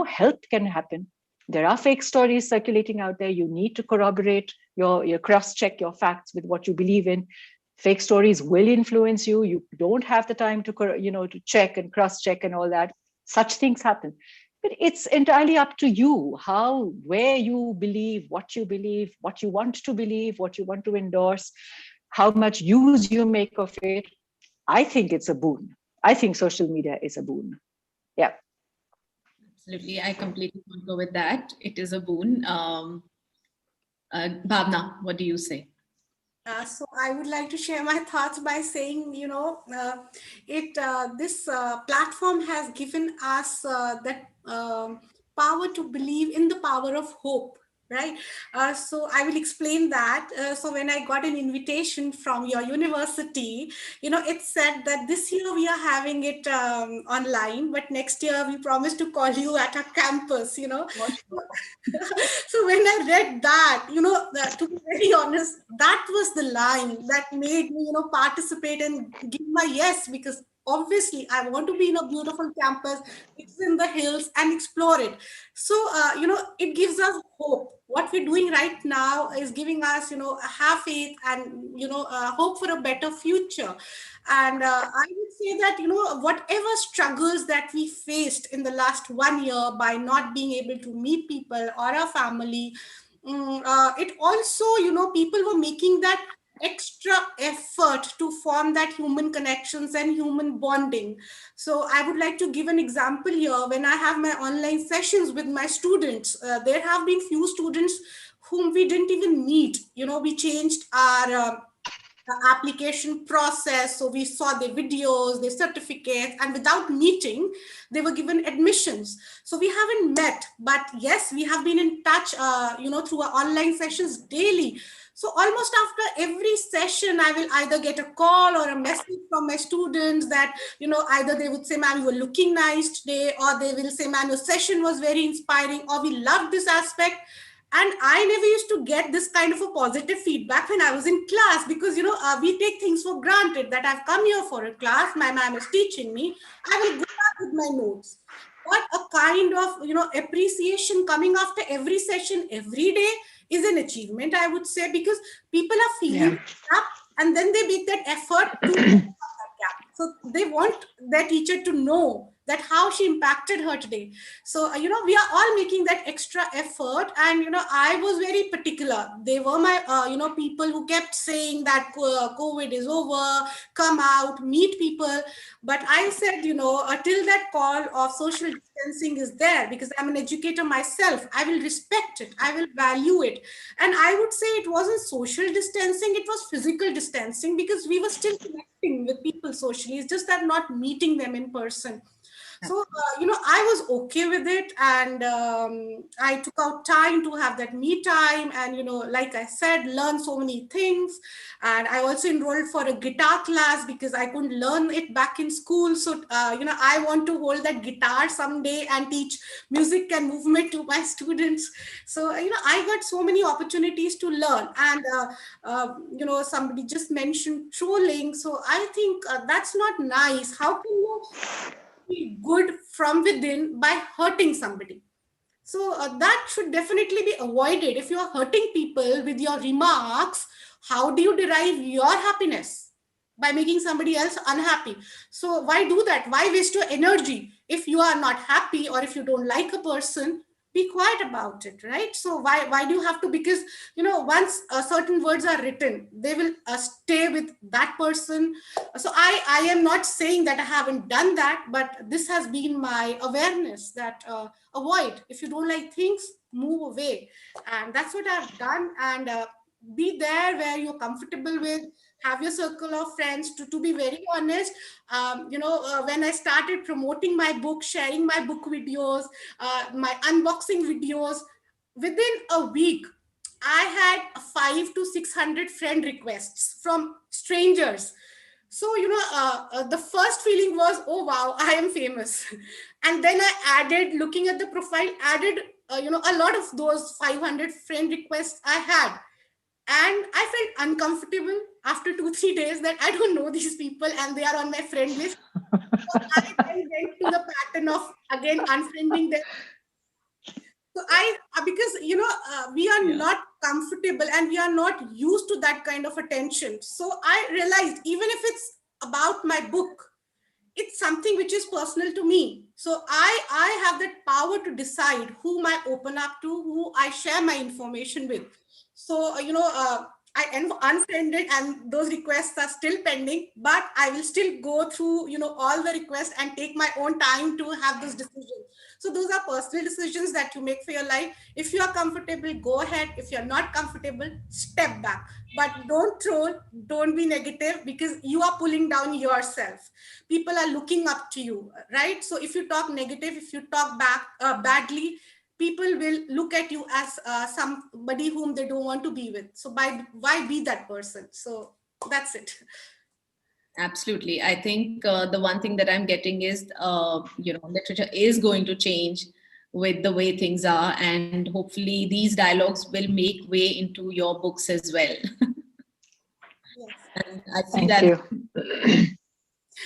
C: help can happen. There are fake stories circulating out there. You need to corroborate your cross-check your facts with what you believe in. Fake stories will influence you. You don't have the time to check and cross-check and all that. Such things happen. But it's entirely up to you where you believe, what you want to believe, what you want to endorse, how much use you make of it. I think it's a boon. I think social media is a boon. Yeah.
B: Absolutely. I completely concur with that. It is a boon. Bhavna, what do you say?
D: So I would like to share my thoughts by saying, this platform has given us that power to believe in the power of hope, right? So I will explain that. So when I got an invitation from your university, it said that this year we are having it online, but next year we promise to call you at our campus, So when I read that, to be very honest, that was the line that made me, participate and give my yes, because obviously I want to be in a beautiful campus, it's in the hills, and explore it. So, it gives us hope. What we're doing right now is giving us, have faith and, hope for a better future. And I would say that, whatever struggles that we faced in the last 1 year by not being able to meet people or our family, it also, people were making that extra effort to form that human connections and human bonding. So I would like to give an example here. When I have my online sessions with my students, there have been few students whom we didn't even meet. We changed our application process. So we saw their videos, their certificates, and without meeting, they were given admissions. So we haven't met, but yes, we have been in touch, through our online sessions daily. So almost after every session, I will either get a call or a message from my students that, either they would say, ma'am, you were looking nice today, or they will say, ma'am, your session was very inspiring, or we loved this aspect. And I never used to get this kind of a positive feedback when I was in class, because we take things for granted that I've come here for a class, my ma'am is teaching me, I will go back with my notes. But a kind of appreciation coming after every session every day is an achievement, I would say, because people are feeling gap, and then they make that effort to that gap. So they want their teacher to know that how she impacted her today. So we are all making that extra effort, and I was very particular. They were my people who kept saying that COVID is over, come out, meet people. But I said, till that call of social distancing is there, because I'm an educator myself, I will respect it, I will value it. And I would say it wasn't social distancing, it was physical distancing, because we were still connecting with people socially. It's just that not meeting them in person. So, I was okay with it, and I took out time to have that me time, and, like I said, learn so many things. And I also enrolled for a guitar class because I couldn't learn it back in school. So, I want to hold that guitar someday and teach music and movement to my students. So, I got so many opportunities to learn. And, somebody just mentioned trolling. So I think that's not nice. How can you be good from within by hurting somebody? So that should definitely be avoided. If you are hurting people with your remarks, how do you derive your happiness? By making somebody else unhappy. So why do that? Why waste your energy? If you are not happy, or if you don't like a person, be quiet about it, right? So why do you have to? Because once certain words are written, they will stay with that person. So I am not saying that I haven't done that, but this has been my awareness that avoid. If you don't like things, move away. And that's what I've done. And be there where you're comfortable with. Have your circle of friends. To be very honest, when I started promoting my book, sharing my book videos, my unboxing videos, within a week I had 500 to 600 friend requests from strangers. So, the first feeling was, oh, wow, I am famous. And then I added, looking at the profile, added, a lot of those 500 friend requests I had. And I felt uncomfortable after 2-3 days that I don't know these people and they are on my friend list. So I then went to the pattern of again unfriending them. So because we are
B: Yeah.
D: not comfortable and we are not used to that kind of attention. So I realized, even if it's about my book, it's something which is personal to me. So I have that power to decide whom I open up to, who I share my information with. So I unfriended, and those requests are still pending, but I will still go through all the requests and take my own time to have those decisions. So those are personal decisions that you make for your life. If you are comfortable, go ahead. If you're not comfortable, step back. But don't troll, don't be negative, because you are pulling down yourself. People are looking up to you, right? So if you talk negative, if you talk back badly, people will look at you as somebody whom they don't want to be with. So why be that person? So that's it.
B: Absolutely. I think the one thing that I'm getting is, literature is going to change with the way things are, and hopefully these dialogues will make way into your books as well.
D: Yes.
B: And I see
C: Thank
B: that.
C: you.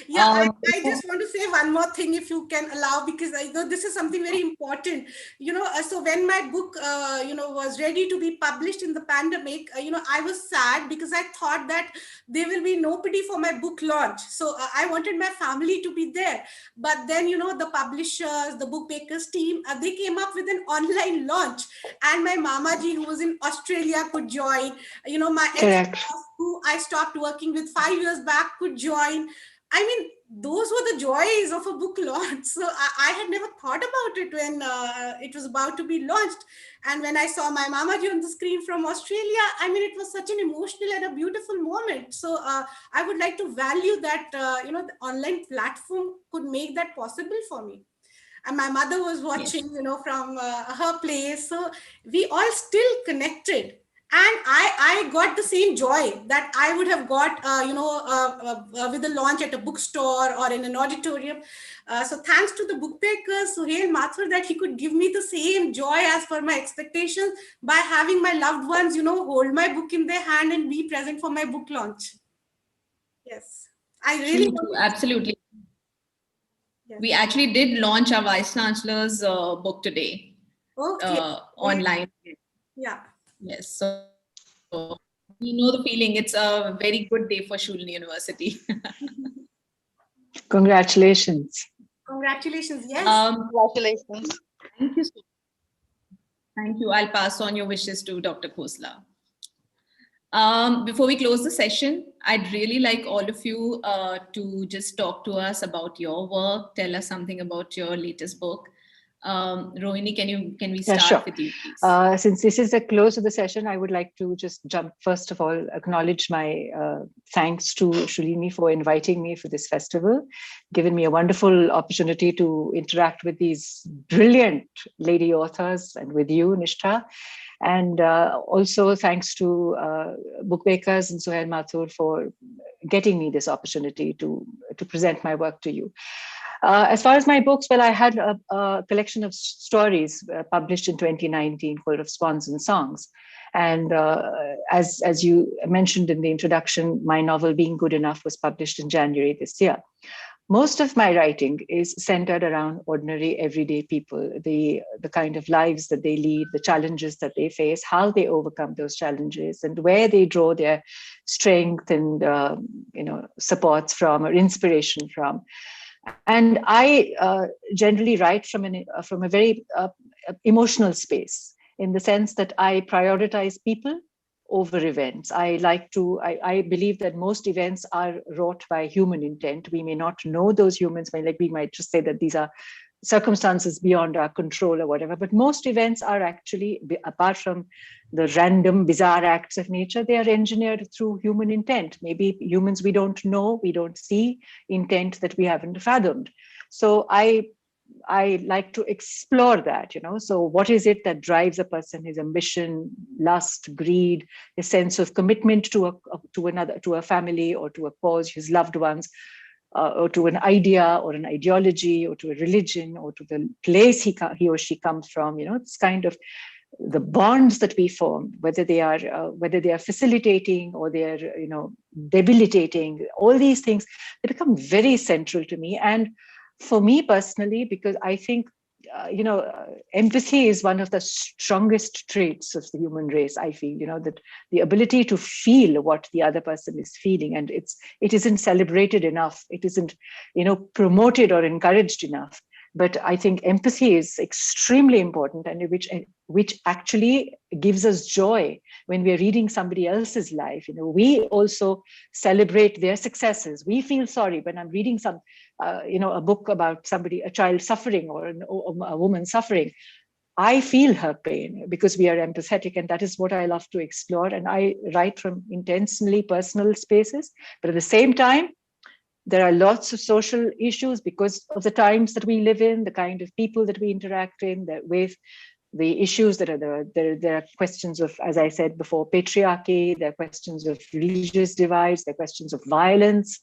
D: Yeah, I
B: Before-
D: just want to say one more thing, if you can allow, because I know this is something very important. So when my book, was ready to be published in the pandemic, I was sad because I thought that there will be nobody for my book launch. So I wanted my family to be there. But then, the publishers, the bookmakers team, they came up with an online launch. And my Mamaji, who was in Australia, could join. My
C: Correct.
D: ex-boss, who I stopped working with 5 years back, could join. I mean, those were the joys of a book launch. So I had never thought about it when it was about to be launched. And when I saw my Mamaji on the screen from Australia, I mean, it was such an emotional and a beautiful moment. So I would like to value that, the online platform could make that possible for me. And my mother was watching, from her place. So we all still connected. And I got the same joy that I would have got, with a launch at a bookstore or in an auditorium. So thanks to the bookmaker, Suhail Mathur, that he could give me the same joy as per my expectations by having my loved ones, hold my book in their hand and be present for my book launch. Yes, I really
B: True,
D: want
B: true,
D: to.
B: absolutely.
D: Yes.
B: We actually did launch our Vice Chancellor's book today
D: Okay.
B: online.
D: Yeah.
B: Yes, so you know the feeling. It's a very good day for Shulin University.
C: Congratulations.
D: Congratulations. Yes.
F: Congratulations.
B: Thank you so much. Thank you. I'll pass on your wishes to Dr. Khosla. Before we close the session, I'd really like all of you to just talk to us about your work. Tell us something about your latest book. Rohini, can we start
C: sure.
B: with you, please?
C: Since this is the close of the session, I would like to just jump, first of all, acknowledge my thanks to Shalini for inviting me for this festival, given me a wonderful opportunity to interact with these brilliant lady authors and with you, Nishtha. And also thanks to bookmakers and Suhail Mathur for getting me this opportunity to present my work to you. As far as my books, well, I had a collection of stories published in 2019 called Of Swans and Songs. And as you mentioned in the introduction, my novel Being Good Enough was published in January this year. Most of my writing is centered around ordinary, everyday people, the kind of lives that they lead, the challenges that they face, how they overcome those challenges, and where they draw their strength and supports from or inspiration from. And I generally write from a very emotional space, in the sense that I prioritize people over events. I believe that most events are wrought by human intent. We may not know those humans, we might just say that these are circumstances beyond our control or whatever, but most events are actually, apart from the random bizarre acts of nature, they are engineered through human intent. Maybe humans we don't know, we don't see, intent that we haven't fathomed. So I I like to explore that, So what is it that drives a person, his ambition, lust, greed, a sense of commitment to a family or to a cause, his loved ones, or to an idea or an ideology or to a religion or to the place he or she comes from. It's kind of the bonds that we form, whether they are facilitating or they are debilitating. All these things, they become very central to me. And for me personally, because I think empathy is one of the strongest traits of the human race. I feel, that the ability to feel what the other person is feeling, and it isn't celebrated enough. It isn't, promoted or encouraged enough. But I think empathy is extremely important, and which actually gives us joy when we are reading somebody else's life. We also celebrate their successes. We feel sorry when I'm reading a book about somebody, a child suffering or a woman suffering. I feel her pain because we are empathetic, and that is what I love to explore. And I write from intensely personal spaces, but at the same time, there are lots of social issues because of the times that we live in, the kind of people that we interact with, the issues that are there. There are questions of, as I said before, patriarchy. There are questions of religious divides. There are questions of violence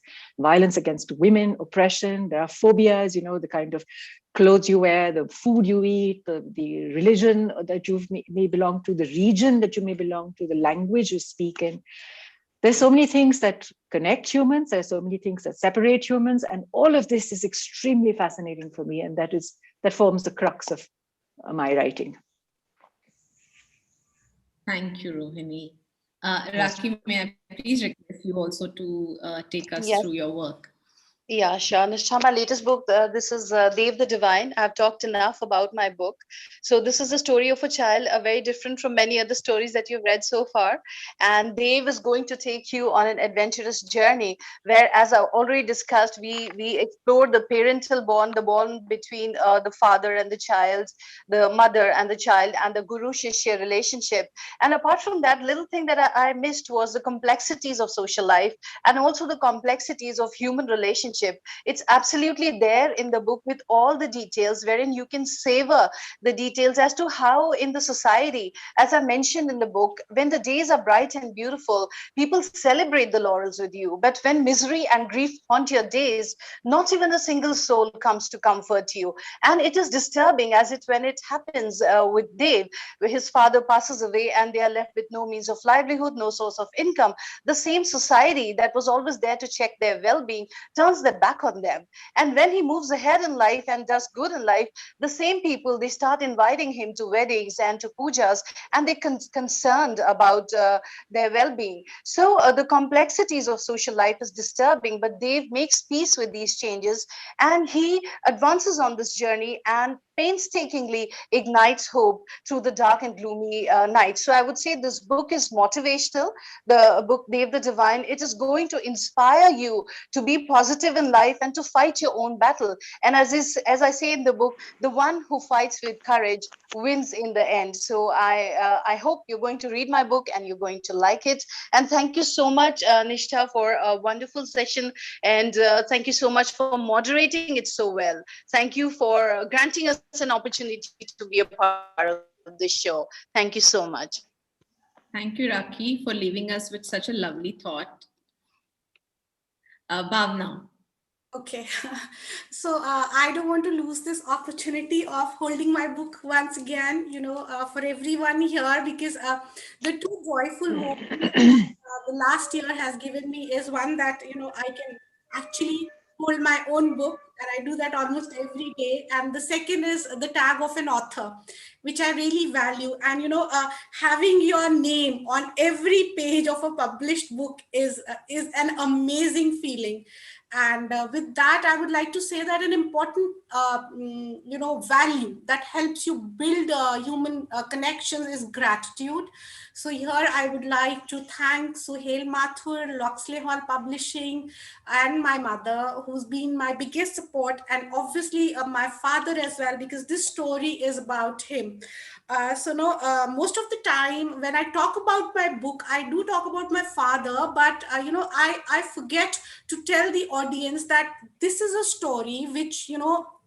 C: against women, oppression. There are phobias, the kind of clothes you wear, the food you eat, the religion that you may belong to, the region that you may belong to, the language you speak in. There's so many things that connect humans. There's so many things that separate humans. And all of this is extremely fascinating for me. And that forms the crux of my writing.
B: Thank you, Rohini. Rakhi, may I please request you also to take us through your work?
F: Yeah, sure. Nishtha, my latest book, this is Dev the Divine. I've talked enough about my book. So this is the story of a child, very different from many other stories that you've read so far. And Dev is going to take you on an adventurous journey where, as I already discussed, we explore the parental bond, the bond between the father and the child, the mother and the child, and the guru-shishya relationship. And apart from that, little thing that I missed was the complexities of social life and also the complexities of human relationships. It's absolutely there in the book with all the details, wherein you can savor the details as to how in the society, as I mentioned in the book, when the days are bright and beautiful, people celebrate the laurels with you. But when misery and grief haunt your days, not even a single soul comes to comfort you. And it is disturbing when it happens with Dave, where his father passes away and they are left with no means of livelihood, no source of income. The same society that was always there to check their well-being turns their back on them. And when he moves ahead in life and does good in life, the same people, they start inviting him to weddings and to pujas, and they're concerned about their well-being. So the complexities of social life is disturbing, but Dave makes peace with these changes, and he advances on this journey and painstakingly ignites hope through the dark and gloomy night. So I would say this book is motivational. The book Dev the Divine, it is going to inspire you to be positive in life and to fight your own battle. And as I say in the book, the one who fights with courage wins in the end. So I hope you're going to read my book and you're going to like it. And thank you so much, Nishtha, for a wonderful session. And thank you so much for moderating it so well. Thank you for granting us an opportunity to be a part of this show. Thank you so much.
B: Thank you, Rakhi, for leaving us with such a lovely thought. Bhavna.
D: Okay, so I don't want to lose this opportunity of holding my book once again, for everyone here, because the two joyful moments the last year has given me is one that, I can actually hold my own book, and I do that almost every day. And the second is the tag of an author, which I really value. And, having your name on every page of a published book is an amazing feeling. And with that, I would like to say that an important, value that helps you build human connections is gratitude. So here I would like to thank Suhail Mathur, Loxley Hall Publishing, and my mother, who's been my biggest support, and obviously my father as well, because this story is about him. Most of the time when I talk about my book, I do talk about my father, but I forget to tell the audience that this is a story which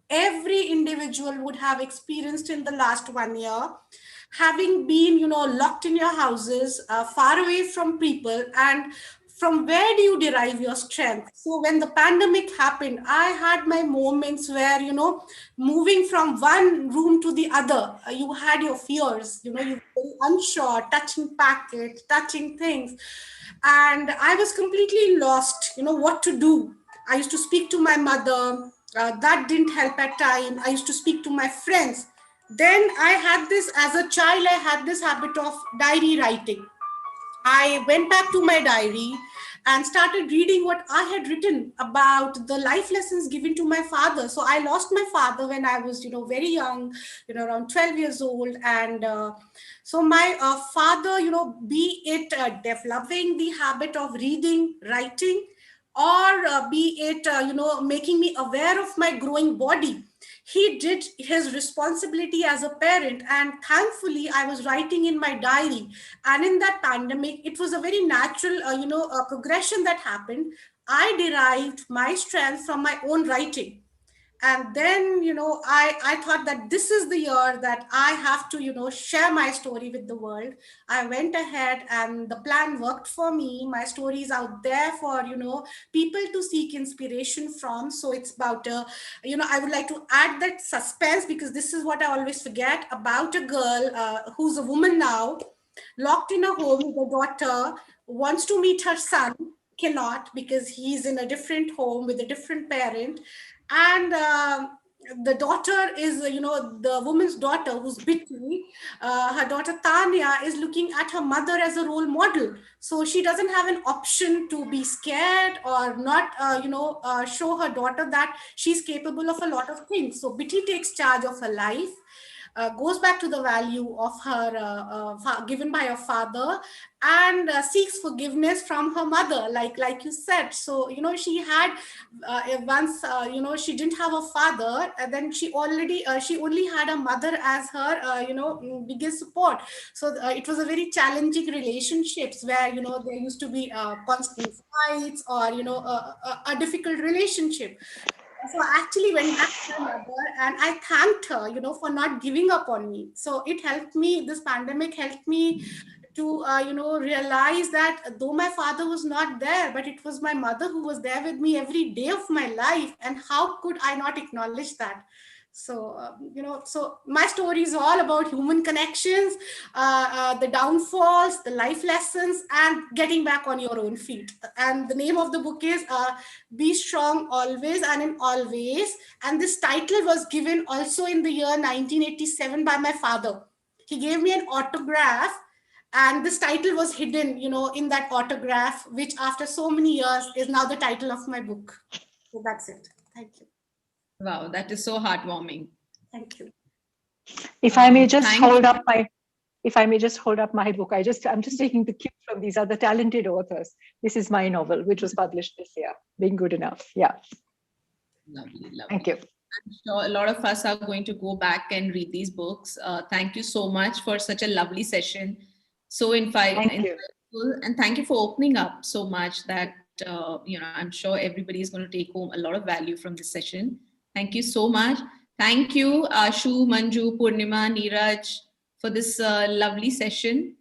D: every individual would have experienced in the last 1 year, having been, locked in your houses, far away from people. And from where do you derive your strength? So when the pandemic happened, I had my moments where, moving from one room to the other, you had your fears, you were very unsure, touching packets, touching things. And I was completely lost, what to do. I used to speak to my mother. That didn't help at time. I used to speak to my friends. Then I had this, as a child, I had this habit of diary writing. I went back to my diary and started reading what I had written about the life lessons given to my father. So I lost my father when I was, very young, around 12 years old. And so my father, be it developing the habit of reading, writing, or be it, making me aware of my growing body, he did his responsibility as a parent. And thankfully I was writing in my diary, and in that pandemic it was a very natural progression that happened. I derived my strength from my own writing. And then I thought that this is the year that I have to share my story with the world. I went ahead and the plan worked for me. My story is out there for people to seek inspiration from. So it's about I would like to add that suspense, because this is what I always forget about a girl who's a woman now, locked in a home with a daughter, wants to meet her son, cannot because he's in a different home with a different parent. And the daughter is, the woman's daughter who's bitty, her daughter Tanya is looking at her mother as a role model. So she doesn't have an option to be scared or not, show her daughter that she's capable of a lot of things. So Bitty takes charge of her life, goes back to the value of her given by her father, and seeks forgiveness from her mother, like you said. So she had once she didn't have a father, and then she only had a mother as her biggest support. So it was a very challenging relationships where there used to be constant fights, or a difficult relationship. So I actually went back to my mother and I thanked her, for not giving up on me. So it helped me, this pandemic helped me to, realize that though my father was not there, but it was my mother who was there with me every day of my life. And how could I not acknowledge that? So, so my story is all about human connections, the downfalls, the life lessons, and getting back on your own feet. And the name of the book is Be Strong Always and in Always. And this title was given also in the year 1987 by my father. He gave me an autograph, and this title was hidden, in that autograph, which after so many years is now the title of my book. So that's it. Thank you.
B: Wow, that is so heartwarming.
D: Thank you.
C: If I may just hold up my book, I'm just taking the cue from these other talented authors. This is my novel, which was published this year, Being Good Enough. Yeah.
B: Lovely.
C: Thank you.
B: I'm sure a lot of us are going to go back and read these books. Thank you so much for such a lovely session. So insightful, and thank you for opening up so much that I'm sure everybody is going to take home a lot of value from this session. Thank you so much. Thank you, Ashu, Manju, Purnima, Neeraj, for this lovely session.